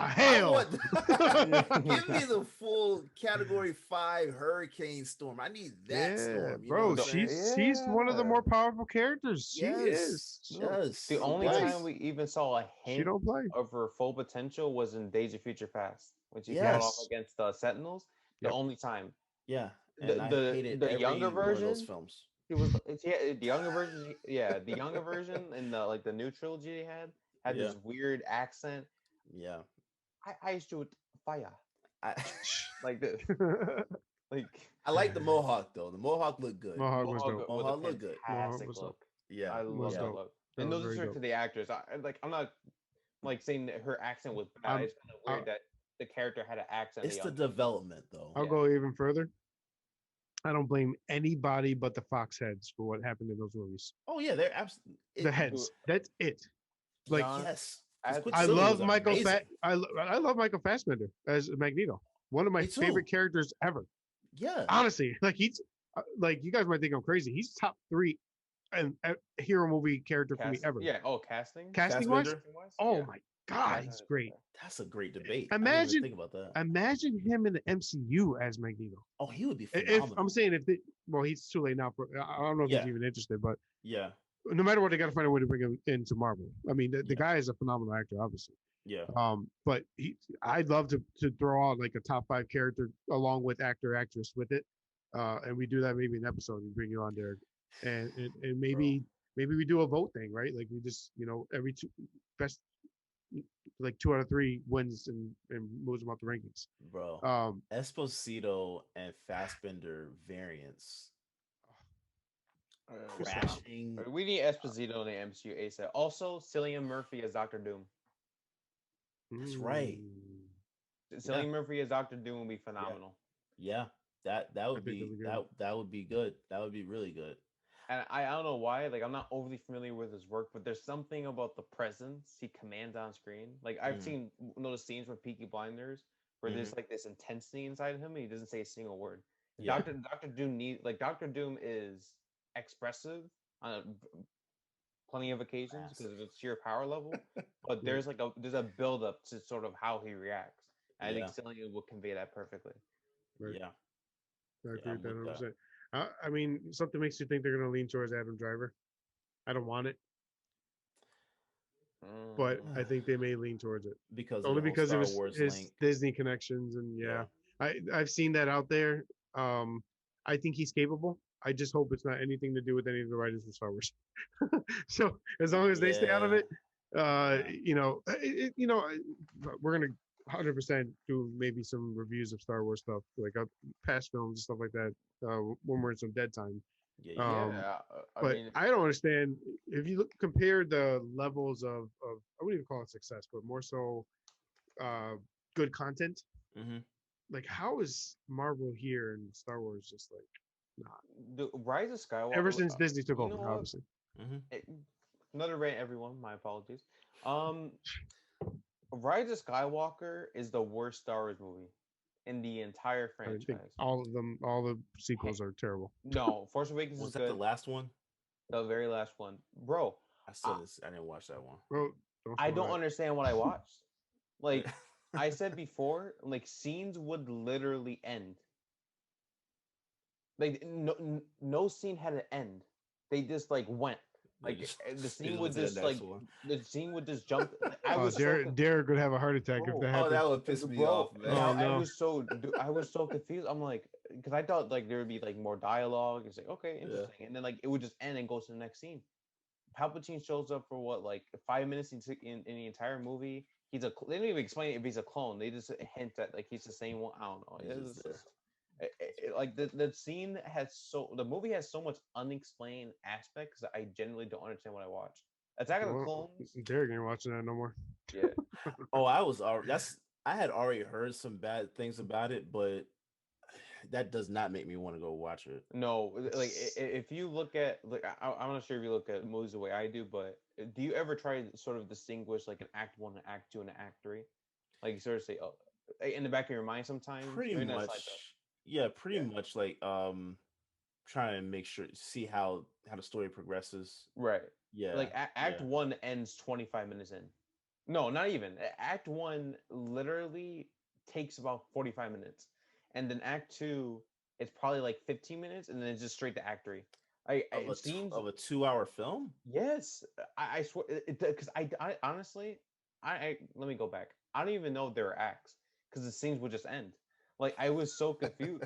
hell. Give me the full Category 5 Hurricane Storm. I need that Storm. Bro, she's one of the more powerful characters. She is. Yes. The only time we even saw a hint of her full potential was in Days of Future Past when she fought off against the Sentinels. The only time. Yeah. And I hated the younger version of those films. It was the younger version. Yeah, the younger version in the new trilogy they had this weird accent. Yeah. I shoot fire. Like this. Like I like the Mohawk though. The Mohawk looked good. Mohawk looked good. Fantastic look. Yeah. I love that look. And those are to the actors. I'm not like saying that her accent was bad. It's kind of weird that the character had an accent. It's the development though. I'll go even further. I don't blame anybody but the Fox heads for what happened in those movies. Oh yeah, they're absolutely the heads. That's it. Like yes. I love I love Michael Fassbender as Magneto. One of my favorite characters ever. Yeah. Honestly, like he's like you guys might think I'm crazy. He's top 3 and hero movie character for me Casting, ever. yeah. Oh, casting. Casting wise, Fassbender? Casting-wise? oh Yeah. my god, Casting he's is up great. there. That's a great debate. I didn't even Imagine, think about that. imagine him in the MCU as Magneto. Oh, he would be If I'm phenomenal. saying if they, well, he's too late now. I don't know if he's Yeah. even interested, but Yeah. no matter what, they got to find a way to bring him into Marvel. I mean, the Yeah. guy is a phenomenal actor, obviously. Yeah. But I'd love to throw out like a top 5 character along with actor actress with it, and we do that maybe an episode and bring you on there, and maybe we do a vote thing, right? Like we just every two best like 2 out of 3 wins and moves them up the rankings. Bro. Esposito and Fassbender variants. Crashing. We need Esposito in the MCU ASAP. Also, Cillian Murphy as Doctor Doom. That's right. Cillian Murphy as Doctor Doom would be phenomenal. Yeah. That would be that would be good. That would be really good. And I don't know why, like I'm not overly familiar with his work, but there's something about the presence he commands on screen. Like I've seen those scenes with Peaky Blinders where there's like this intensity inside of him and he doesn't say a single word. Yeah. Doctor Doom Doctor Doom is expressive on plenty of occasions because of its sheer power level, but there's a build up to sort of how he reacts. And I think Cillian will convey that perfectly. Right. Yeah. I agree with that 100%. I mean, something makes you think they're going to lean towards Adam Driver. I don't want it, but I think they may lean towards it because only because of his link. Disney connections, and I've seen that out there. I think he's capable. I just hope it's not anything to do with any of the writers from Star Wars. So as long as they stay out of it, we're gonna 100% do maybe some reviews of Star Wars stuff, like past films and stuff like that, when we're in some dead time. I don't understand if you compare the levels of I wouldn't even call it success, but more so good content. Like, how is Marvel here and Star Wars just like not? The Rise of Skywalker. Ever since Disney took over, obviously. Another rant, everyone. My apologies. Rise of Skywalker is the worst Star Wars movie in the entire franchise. I think all of them, all the sequels are terrible. No, Force Awakens was is that good. The last one? The very last one, bro. I didn't watch that one. Bro, I don't understand what I watched. Like I said before, like scenes would literally end. Like no scene had an end. They just like went. Like the scene would just the scene would just jump. Derrick would have a heart attack if that happened. Oh, that would piss me off, man. I was so confused. I'm like, because I thought like there would be like more dialogue. It's like okay, interesting, and then like it would just end and go to the next scene. Palpatine shows up for what, like 5 minutes in the entire movie. They didn't even explain if he's a clone. They just hint that like he's the same one. I don't know. Like the scene the movie has so much unexplained aspects that I genuinely don't understand what I watch. Attack of the Clones. Derrick ain't watching that no more. Yeah. I had already heard some bad things about it, but that does not make me want to go watch it. No, like if you look at like I'm not sure if you look at movies the way I do, but do you ever try to sort of distinguish like an act 1, an act 2, and an act 3? Like you sort of say, oh, in the back of your mind sometimes. Pretty much. Yeah, pretty much like trying to make sure see how the story progresses. Right. Yeah. Like act 1 ends 25 minutes in. No, not even. Act 1 literally takes about 45 minutes. And then act 2 it's probably like 15 minutes and then it's just straight to act 3. Of a 2-hour film? Yes. I swear because I honestly let me go back. I don't even know if there are acts because the scenes would just end. Like I was so confused.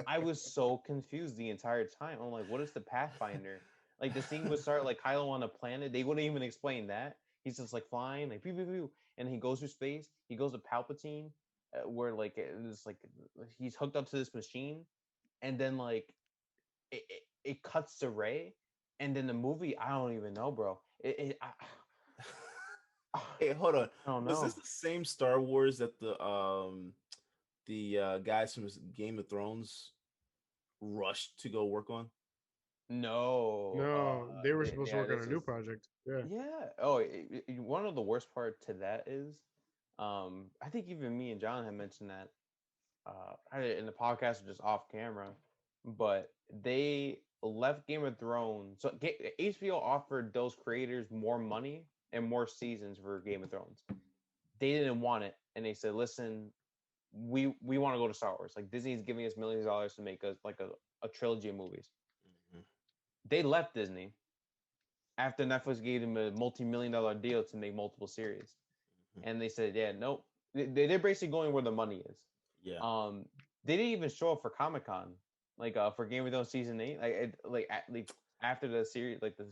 I was so confused the entire time. I'm like, what is the Pathfinder? Like the scene would start like Kylo on a planet. They wouldn't even explain that. He's just like flying, like pew pew pew, and he goes through space. He goes to Palpatine, where like it's like he's hooked up to this machine, and then like it cuts to Rey, and then the movie I don't even know, bro. Hey, hold on. I don't know. Was this the same Star Wars that the guys from Game of Thrones rushed to go work on? No, they were supposed to work on a new project. Yeah. Oh, one of the worst part to that is, I think even me and John had mentioned that in the podcast or just off camera, but they left Game of Thrones. So HBO offered those creators more money and more seasons for Game of Thrones. They didn't want it, and they said, "Listen, we want to go to Star Wars. Like Disney's giving us millions of dollars to make us like a trilogy of movies." Mhm. They left Disney after Netflix gave them a multi-million-dollar deal to make multiple series, Mhm. and they said, "Yeah, nope." They're basically going where the money is. Yeah. They didn't even show up for Comic-Con, like for Game of Thrones season 8, like after the series, like the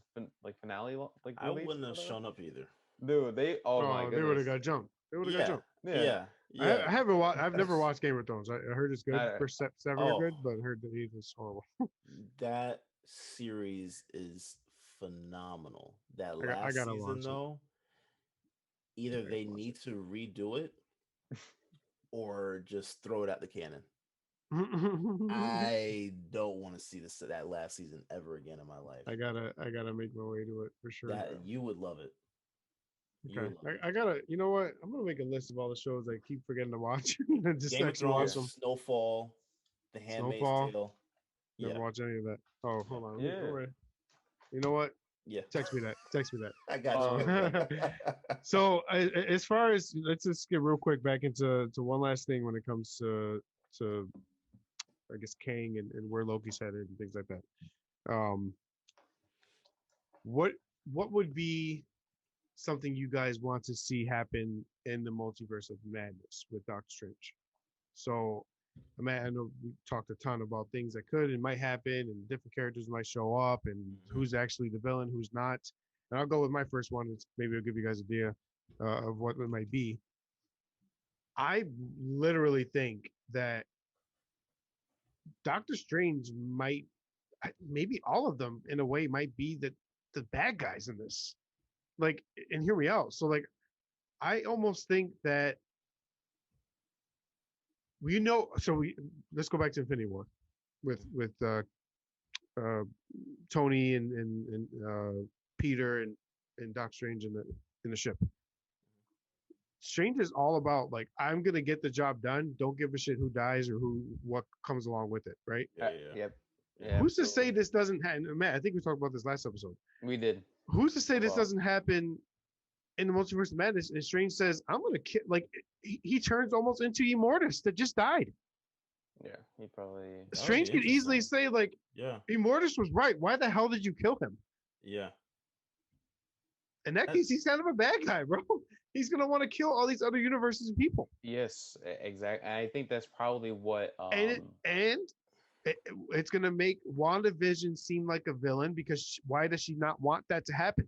finale, like I release. wouldn't have shown up either. Dude, oh my They would have goodness, got jumped. They would have got Yeah. jumped. yeah. Yeah. I haven't watched. I've never watched Game of Thrones. I heard it's good. First seven are Oh. good, but I heard that it was horrible. That series is phenomenal. That I last gotta season, watch it. though, either gotta they watch need to redo it or just throw it at the cannon. I I don't want to see that last season ever again in my life. gotta make my way to it for sure. That you would love it. You Okay, would love it. I gotta. You know what? I'm gonna make a list of all the shows I keep forgetting to watch and just Game of actually watch Thrones, them. Snowfall, The Handmaid's Snowfall. Tale. Never Yeah, watch any of that. Oh, hold on. Yeah. All right. You know what? yeah. Text me that. Text me that. I got you. So as far as let's just get real quick back into one last thing when it comes to I guess Kang and where Loki's headed and things like that. What would be something you guys want to see happen in the multiverse of madness with Doctor Strange? So I know we talked a ton about things that could and might happen and different characters might show up and who's actually the villain, who's not. And I'll go with my first one. Maybe I'll give you guys an idea of what it might be. I literally think that Doctor Strange might, maybe all of them in a way, might be the bad guys in this. Like, and hear me out. So, like, I almost think that let's go back to Infinity War with Tony and Peter and Doc Strange in the ship. Strange is all about like, I'm gonna get the job done. Don't give a shit who dies or what comes along with it, right? Yep. Yeah, Who's to say this doesn't happen? Matt, I think we talked about this last episode. we did. Who's to say this doesn't happen in the Multiverse of Madness? And Strange says, I'm gonna kill, like, he turns almost into Immortus that just died. Yeah, he probably. Strange could easily say, like, yeah, Immortus was right. Why the hell did you kill him? yeah. In that case, he's kind of a bad guy, bro. He's gonna want to kill all these other universes and people. Yes, exactly. I think that's probably what. It's gonna make WandaVision seem like a villain because why does she not want that to happen?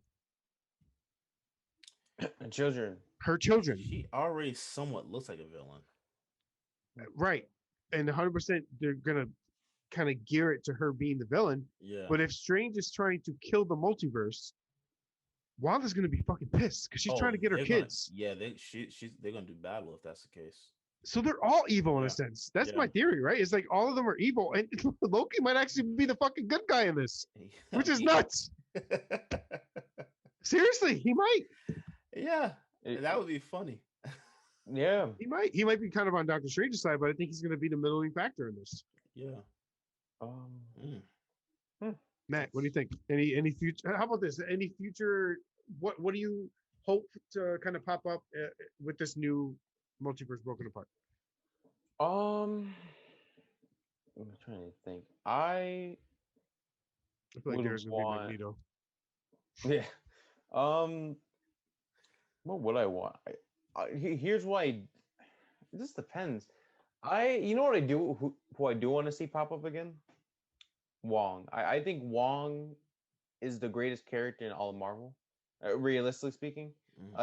Children. Her children. She already somewhat looks like a villain. Right. And 100% they're gonna kind of gear it to her being the villain. Yeah. But if Strange is trying to kill the multiverse, Wanda's gonna be fucking pissed because she's trying to get her kids. They're gonna do battle if that's the case. So they're all evil in a sense. That's my theory, right? It's like all of them are evil, and Loki might actually be the fucking good guy in this, which is nuts. Seriously, he might. Yeah, that would be funny. Yeah, he might be kind of on Doctor Strange's side, but I think he's going to be the middling factor in this. Yeah. Matt, what do you think? Any future? How about this? Any future? What do you hope to kind of pop up with this new multiverse broken apart? I'm trying to think. I feel like there's gonna be Magneto. Yeah. What would I want? Here's why. It just depends. You know what I do? Who I do want to see pop up again? Wong. I think Wong is the greatest character in all of Marvel. Realistically speaking,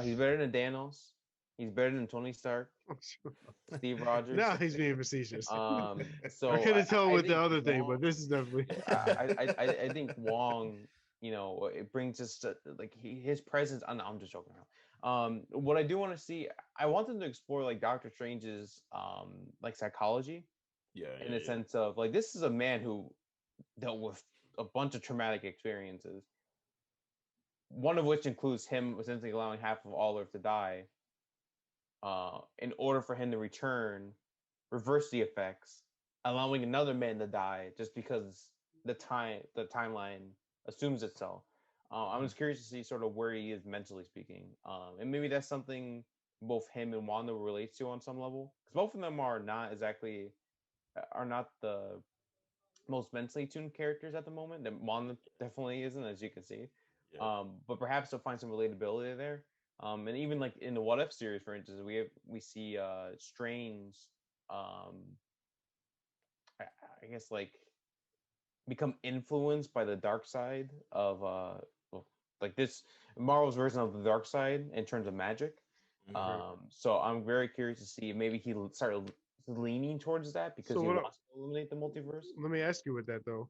he's better than Thanos. He's better than Tony Stark, Steve Rogers. No, he's being facetious. So I couldn't tell with the other thing, but this is definitely. I think Wong, it brings us to, like his presence. I'm just joking around. What I do want to see, I want them to explore like Doctor Strange's like psychology. Yeah. In a sense of like, this is a man who dealt with a bunch of traumatic experiences. One of which includes him essentially allowing half of all Earth to die. In order for him to return reverse the effects, allowing another man to die just because the timeline assumes itself. I'm just curious to see sort of where he is mentally speaking, and maybe that's something both him and Wanda relates to on some level, because both of them are not the most mentally tuned characters at the moment. That Wanda definitely isn't, as you can see. Yeah. But perhaps they'll find some relatability there. And even like in the What If series, for instance, we see Strange, um, I guess like become influenced by the dark side of well, like this Marvel's version of the dark side in terms of magic. Mhm. So I'm very curious to see if maybe he started leaning towards that because So he what? wants to eliminate the multiverse. Let me ask you with that though.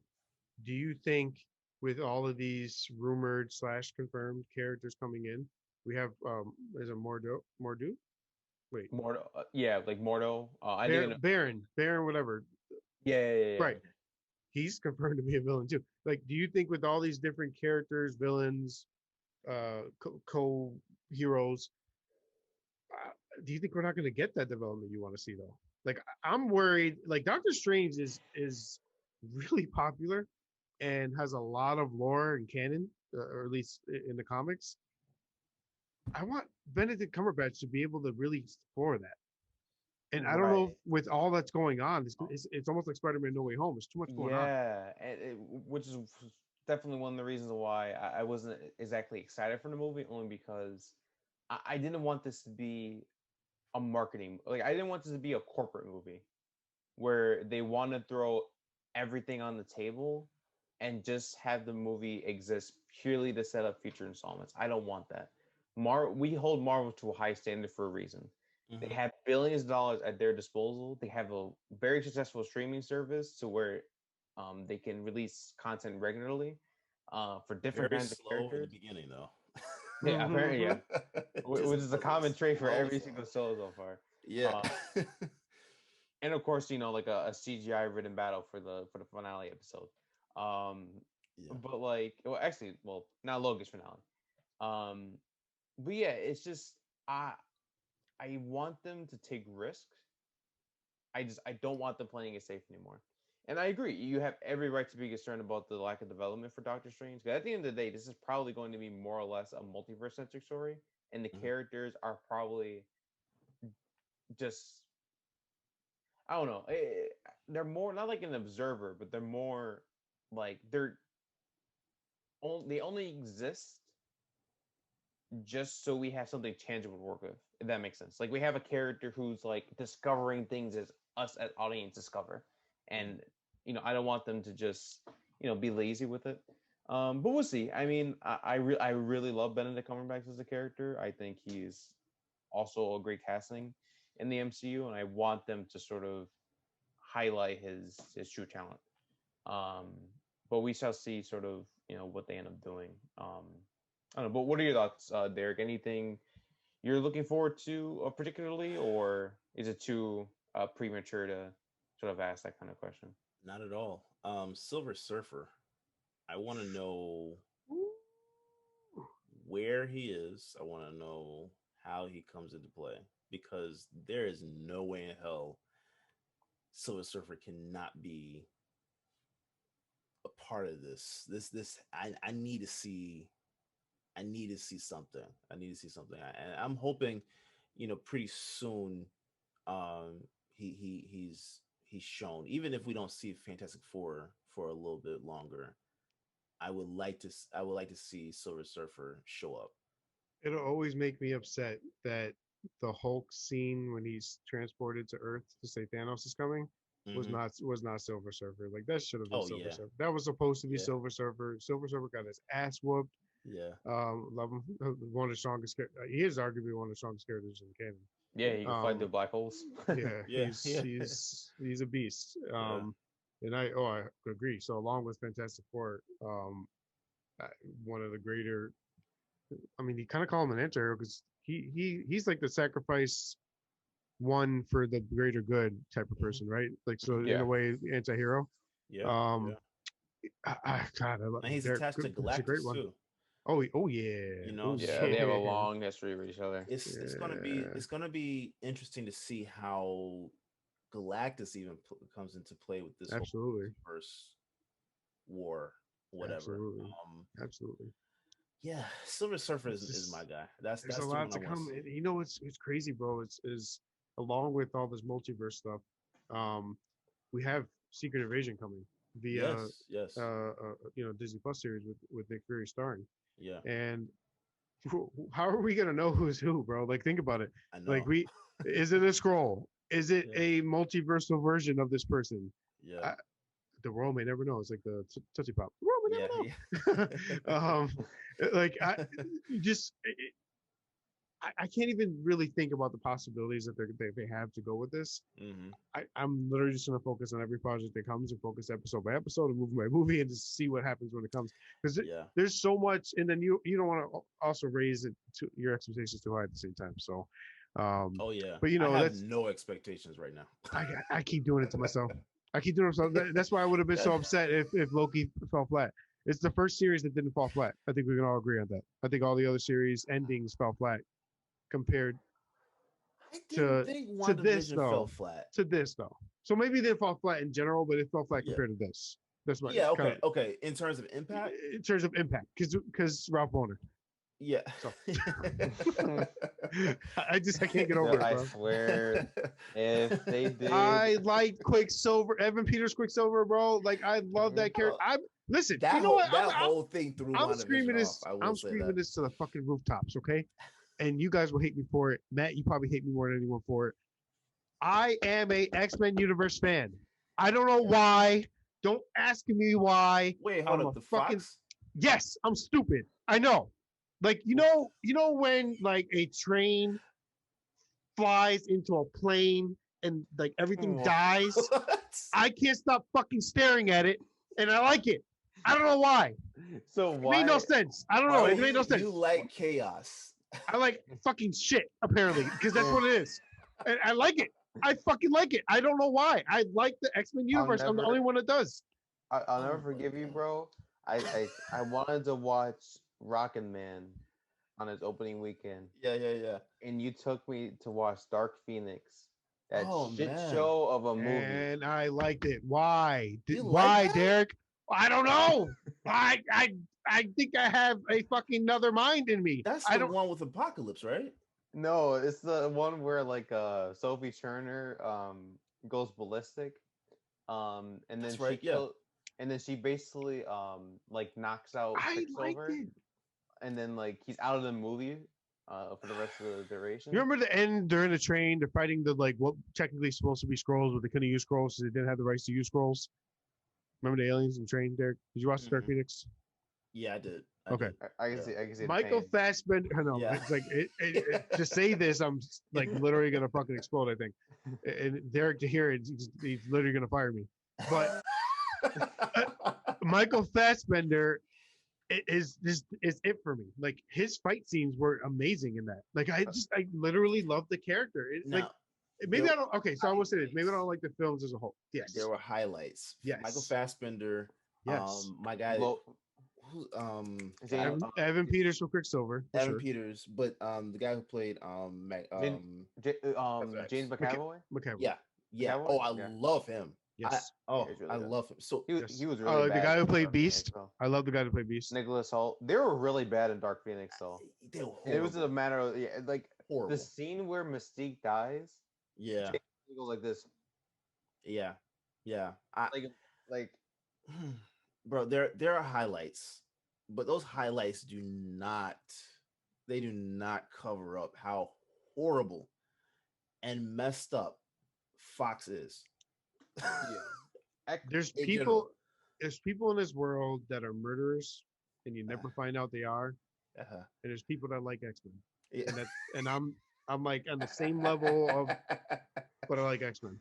Do you think with all of these rumored slash confirmed characters coming in, we have is it Mordo? Wait, Mordo, yeah, like Mordo. I think, Baron, whatever. yeah. Right. He's confirmed to be a villain too. Like, do you think with all these different characters, villains, co-heroes, do you think we're not going to get that development you want to see though? Like, I'm worried. Like, Doctor Strange is really popular and has a lot of lore and canon, or at least in the comics. I want Benedict Cumberbatch to be able to really explore that. And I don't know if Right. with all that's going on, it's almost like Spider-Man No Way Home. There's too much going on. Yeah, which is definitely one of the reasons why I wasn't exactly excited for the movie, only because I didn't want this to be a marketing, like I didn't want this to be a corporate movie where they want to throw everything on the table and just have the movie exist purely to set up future installments. I don't want that. We hold Marvel to a high standard for a reason. They Mhm. have billions of dollars at their disposal. They have a very successful streaming service to where they can release content regularly for different Very kinds of slow in the characters. beginning though. Yeah, apparently, yeah. It just Which is a was common trait for slow, every slow. single solo so far. Yeah. Uh, and of course, like a CGI ridden battle for the finale episode. Um, Yeah. but like, well, actually, well, not Logan's finale. Um, but yeah, it's just I want them to take risks. I don't want them playing it safe anymore. And I agree. You have every right to be concerned about the lack of development for Doctor Strange. But at the end of the day, this is probably going to be more or less a multiverse centric story, and the Mhm. characters are probably just I don't know. They're more not like an observer, but they're more like they only exist just so we have something tangible to work with. If that makes sense. Like we have a character who's like discovering things as us as audience discover, Mhm. and I don't want them to just be lazy with it. But we'll see. I mean, I really love Benedict Cumberbatch as a character. I think he's also a great casting in the MCU, and I want them to sort of highlight his true talent. Um, but we shall see sort of what they end up doing. I don't know. But what are your thoughts, Derek? Anything you're looking forward to particularly, or is it too premature to sort of ask that kind of question? Not at all. Silver Surfer. I want to know where he is. I want to know how he comes into play because there is no way in hell Silver Surfer cannot be a part of this. I need to see. I need to see something. I need to see something. And I'm hoping, pretty soon, um, he's shown. Even if we don't see Fantastic Four for a little bit longer, I would like to see Silver Surfer show up. It'll always make me upset that the Hulk scene when he's transported to Earth to say Thanos is coming Hmm. was not Silver Surfer. Like that should have been Oh Silver yeah, Surfer. That was supposed to be yeah, Silver Surfer. Silver Surfer got his ass whooped. yeah, Love him. One of the strongest. He is arguably one of the strongest characters in the canon. Yeah, he can fly through Um, black holes. yeah, yeah, yeah, he's a beast. yeah. And I agree. So along with Fantastic Four, uh, one of the greater. I mean, you kind of call him an anti-hero because he's like the sacrifice one for the greater good type of Hmm. person, right? Like so, Hmm. in Yeah. a way, anti-hero. Yeah, Um, yeah. God, I love And he's Derek. attached to It's a great Galactus one. too. Oh yeah, oh Yeah, they have a yeah, long history with each other. It's yeah. gonna be interesting to see how Galactus even comes into play with this whole Absolutely. first war, whatever. Absolutely. Absolutely. Yeah, Silver Surfer is Just, my guy. That's there's the a one lot I to want come. to see. And you know what's crazy, bro? Is along with all this multiverse stuff, um, we have Secret Invasion coming via Yes, Disney Plus series with Nick Fury starring. yeah. And how are we gonna know who's who, bro? Like, think about it. I Like, know. is it a scroll? Is it Yeah, a multiversal version of this person? yeah, I, the world may never know. It's like the Tootsie Pop. The world yeah, may never yeah. know. Like you just I can't even really think about the possibilities that they have to go with this. hmm I'm literally just gonna focus on every project that comes and focus episode by episode and movie by movie and just see what happens when it comes. Because Yeah. there's so much, and then you don't want to also raise it to your expectations too high at the same time. So, Oh yeah. but I have that's no expectations right now. I keep doing it to myself. I keep doing it. So that's why I would have been so upset if Loki fell flat. It's the first series that didn't fall flat. I think we can all agree on that. I think all the other series endings fell flat compared I didn't to think this WandaVision fell though. flat. To this though. So maybe they fall flat in general, but it fell flat Yeah. compared to this. That's my Yeah. kind Okay. of Okay. In terms of impact. in terms of impact, because Ralph Boner. Yeah. So I can't get over it, I bro. swear, if they did, I like Quicksilver, Evan Peters Quicksilver, bro. Like I love that character. Listen. that You know whole what? that whole thing threw I'm WandaVision screaming off. this. I will I'm say screaming that. this to the fucking rooftops, okay? And you guys will hate me for it. Matt, you probably hate me more than anyone for it. I am a X-Men universe fan. I don't know why. Don't ask me why. Wait, hold I'm up. a The fucking Fox. yes. I'm stupid. I know. Like you know when like a train flies into a plane and like everything What? dies. What? I can't stop fucking staring at it, and I like it. I don't know why. So It made no why? sense. I don't why know. would It made no sense. You like chaos. I like fucking shit, apparently, because that's what it is. And I like it. I fucking like it. I don't know why. I like the X-Men universe. I'm the only one that does. I'll never Oh my forgive you, God. bro. I wanted to watch Rocket Man on his opening weekend, Yeah. and you took me to watch Dark Phoenix, that Oh shit man. show of a movie. And I liked it. Why? You like Why, that? Derrick? I don't know. I think I have a fucking other mind in me. That's I the don't. one with Apocalypse, right? No, it's the one where like Sophie Turner goes ballistic, and then That's right, yeah. and then she basically like knocks out I liked Quicksilver, it. and then like he's out of the movie for the rest of the duration. You remember the end during the train? They're fighting the like what technically supposed to be scrolls, but they couldn't use scrolls because they didn't have the rights to use scrolls. Remember the aliens in the train, Derrick? Did you watch Dark Mhm. Phoenix? Yeah, I did. Okay. I can Yeah. see. I can see. Michael the pain. Fassbender. I know. Yeah. It's like to say this, I'm like literally gonna fucking explode. I think. And Derrick to hear it, he's literally gonna fire me. But Michael Fassbender is it for me. Like his fight scenes were amazing in that. Like I literally love the character. Like now, maybe there I don't. Okay, so I will say this. Maybe I don't like the films as a whole. Yes. there were highlights. Yes. Michael Fassbender. Yes. My guy. Lo- Who, James- Evan Peters for Quicksilver. For Evan sure. Peters, but the guy who played James McAvoy. McAvoy. yeah. McAvoy? Oh, I Yeah. love him. Yes. Yeah, he's really I good. love him. So He Yes. was really The bad. guy who in played Dark Phoenix, Beast. though. I love the guy who played Beast. Nicholas Hoult. They were really bad in Dark Phoenix, though. they were And it was a horrible. matter of like Horrible. the scene where Mystique dies. Yeah, He goes like this, yeah. like Bro, there are highlights, but those highlights do not cover up how horrible and messed up Fox is. There's In people. general. There's people in this world that are murderers, and you never find out they are. Uh-huh. And there's people that like X-Men, Yeah. and I'm like on the same level of, but I like X-Men.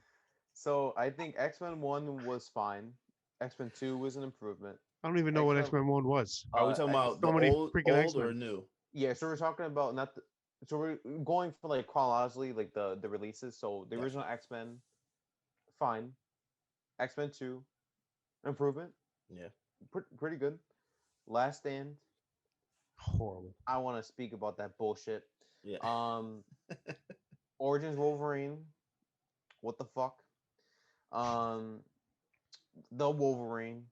so. I think X-Men 1 was fine. X-Men 2 was an improvement. I don't even know what X-Men- X-Men 1 was. Are we talking about so the many old freaking or X-Men. new? Yeah, so we're talking about not. So we're going for like chronologically, like the releases. So the Yeah. original X-Men, fine. X-Men 2, improvement, Yeah. pretty good. Last Stand, Horrible. I want to speak about that bullshit. Yeah. Origins Wolverine, what the fuck? Um, the Wolverine.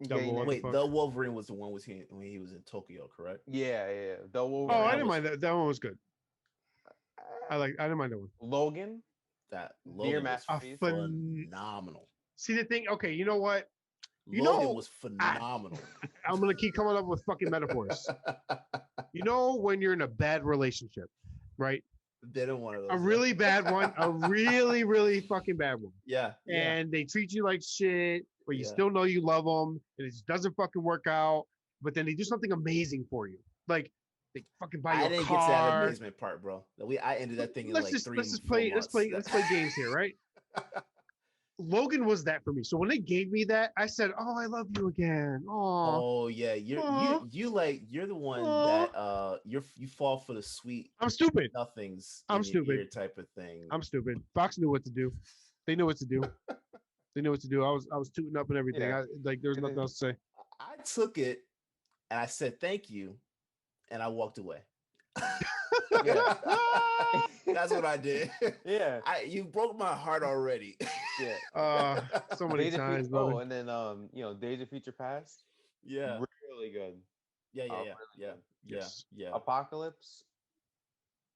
Double Getting what it. the Wait, fuck? the Wolverine was the one was he when he was in Tokyo, correct? Yeah. The Oh, Yeah, I that didn't Wolverine. was mind that. That one was good. I didn't mind that one. Logan. that Dear Logan was A masterpiece. phenomenal. See the thing. Okay, you know what? You Logan know, was I, phenomenal. I'm gonna keep coming up with fucking metaphors. You know, when you're in a bad relationship, right? Did one of A those. really bad one, a really, really fucking bad one. Yeah, yeah, And they treat you like shit, but you yeah. still know you love them, and it just doesn't fucking work out. But then they do something amazing for you, like they fucking buy you I a didn't get to that car. amazement part, bro. I ended that thing in Let's like just let's three, just four play months. let's play games here, right? Logan was that for me. So when they gave me that, I said, "Oh, I love you again." Oh, Oh yeah, oh, you're the one oh. that you fall for the sweet I'm stupid. nothings I'm in your stupid. ear type of thing. I'm stupid. Fox knew what to do. They knew what to do. They knew what to do. I was tooting up and everything. Yeah. There was And nothing then, else to say. I took it and I said thank you and I walked away. yeah. That's what I did. Yeah. You broke my heart already. Yeah. So many times, brother. Oh, and then Days of Future Past. Yeah. Really good. Yeah, yeah, Really yeah, yeah, good. yeah, Yes. yeah. Apocalypse.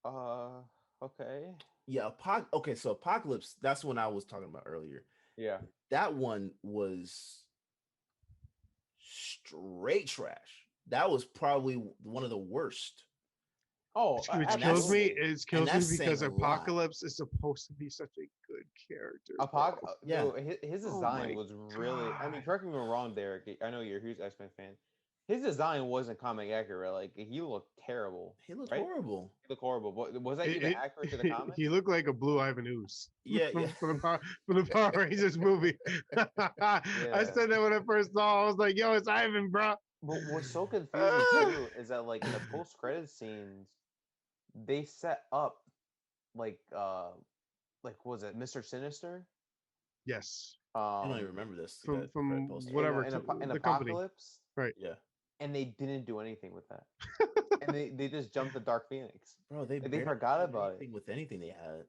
Okay. Yeah, okay, so Apocalypse, that's one I was talking about earlier. Yeah. That one was straight trash. That was probably one of the worst. Oh, Which And kills me. absolutely. It and kills me that's saying because a lot. Apocalypse is supposed to be such a good character. Apoc. Bro. Yeah. Dude, his Oh design my was really. I mean, god. correct me if I'm wrong, Derek. I know you're a huge X-Men fan. His design wasn't comic accurate. Like he looked terrible, He looked right? horrible. He looked horrible. But was that even It, accurate to the comics? he looked like a blue Ivan Ooze Yeah, yeah. from the Power Rangers movie. I Yeah. said that when I first saw. I was like, "Yo, it's Ivan, bro." But what's so confusing too is that like in the post-credit scenes, they set up like was it Mr. Sinister? Yes, I don't even Um, remember this from that credit poster. whatever in the company, Apocalypse, right? Yeah. and they didn't do anything with that. And they just jumped the Dark Phoenix. Bro, they Like, they barely forgot did about it. anything with anything they had.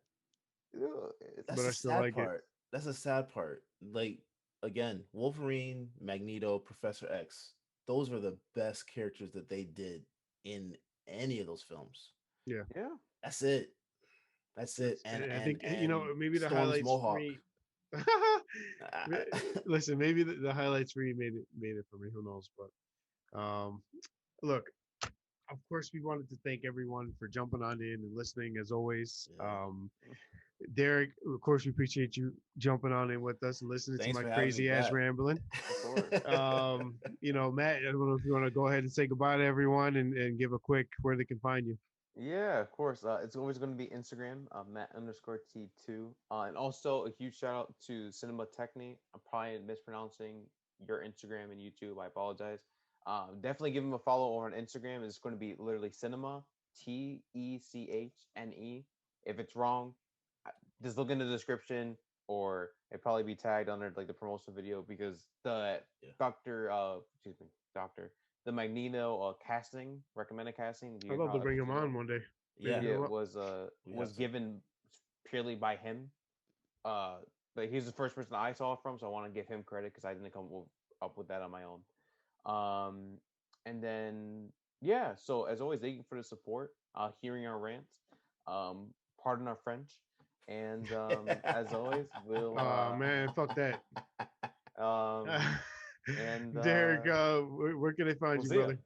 Ugh, That's But the I still sad like it. part. That's the sad part. Like again, Wolverine, Magneto, Professor X. Those were the best characters that they did in any of those films. Yeah, Yeah. That's it. That's it. And I think and maybe the Storm's highlights for Mohawk. me. I- Listen, maybe the highlights for you made it for me. Who knows? But look, of course, we wanted to thank everyone for jumping on in and listening as always. Yeah. Derrick, of course, we appreciate you jumping on in with us and listening to Thanks my for having me crazy ass back. rambling. Of course. Matt, I don't know if you want to go ahead and say goodbye to everyone and give a quick where they can find you. Yeah, of course. It's always going to be Instagram, Matt_T2. And also a huge shout out to Cinema Techni. I'm probably mispronouncing your Instagram and YouTube. I apologize. Definitely give him a follow over on Instagram. It's going to be literally Cinema Techne. If it's wrong, just look in the description, or it probably be tagged under like the promotional video, because the Yeah. doctor, the Magneto recommended casting. I'd love to bring him on one day. Yeah. Yeah, What? We was have to. given purely by him. But he's the first person I saw it from, so I want to give him credit because I didn't up with that on my own. And then yeah, so as always, thank you for the support, hearing our rants, pardon our French, and as always, we'll. Oh man, fuck that. And Derrick, where can they find we'll you, see ya. brother?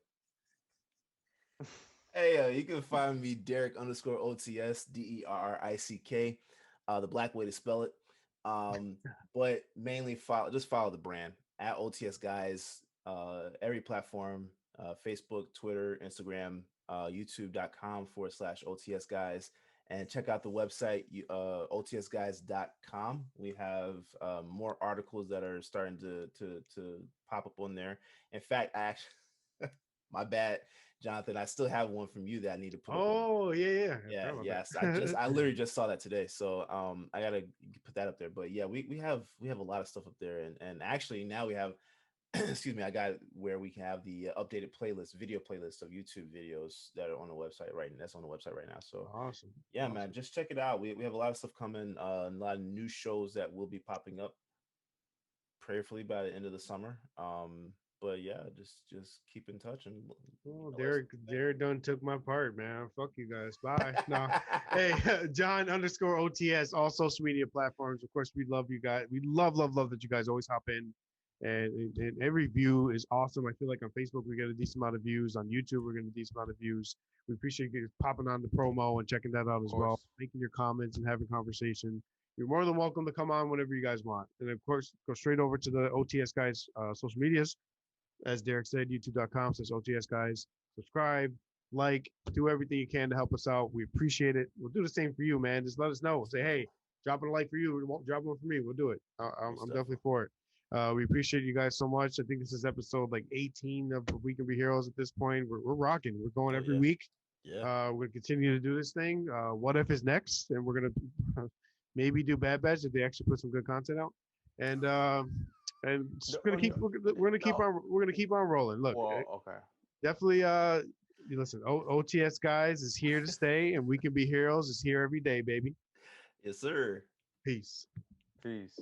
Hey, you can find me Derrick_OTS, DERRICK, the black way to spell it. But mainly follow the brand at OTS Guys, every platform, Facebook, Twitter, Instagram, youtube.com/OTS Guys, and check out the website, otsguys.com. We have more articles that are starting to pop up on there. In fact, I actually, my bad, Jonathan, I still have one from you that I need to put up. Oh yeah. Yeah, yes. I literally just saw that today. So I gotta put that up there. But yeah, we have a lot of stuff up there, and actually now we have excuse me, I got where we can have the updated playlist, video playlist of YouTube videos that are on the website right. That's on the website right now. So Awesome. yeah, Awesome. man, just check it out. We have a lot of stuff coming, a lot of new shows that will be popping up prayerfully by the end of the summer. But yeah, just keep in touch and Oh, let us Derrick done took my part, man. Fuck you guys. Bye. No. Hey, John_OTS, all social media platforms. Of course, we love you guys. We love that you guys always hop in. And every view is awesome. I feel like on Facebook we get a decent amount of views. On YouTube we're getting a decent amount of views. We appreciate you popping on the promo and checking that out as well, making your comments and having conversation. You're more than welcome to come on whenever you guys want. And of course, go straight over to the OTS guys social medias. As Derrick said, youtube.com/OTS guys. Subscribe, like, do everything you can to help us out. We appreciate it. We'll do the same for you, man. Just let us know. Say, hey, dropping a like for you, drop one for me. We'll do it. I'm definitely for it. We appreciate you guys so much. I think this is episode like 18 of We Can Be Heroes at this point. We're rocking. We're going every week. Yeah. We're going to continue to do this thing. What If is next, and we're going to maybe do Bad Batch if they actually put some good content out. And we're gonna keep on rolling. Look, okay. Definitely. Listen, OTS guys is here to stay, and We Can Be Heroes is here every day, baby. Yes, sir. Peace. Peace.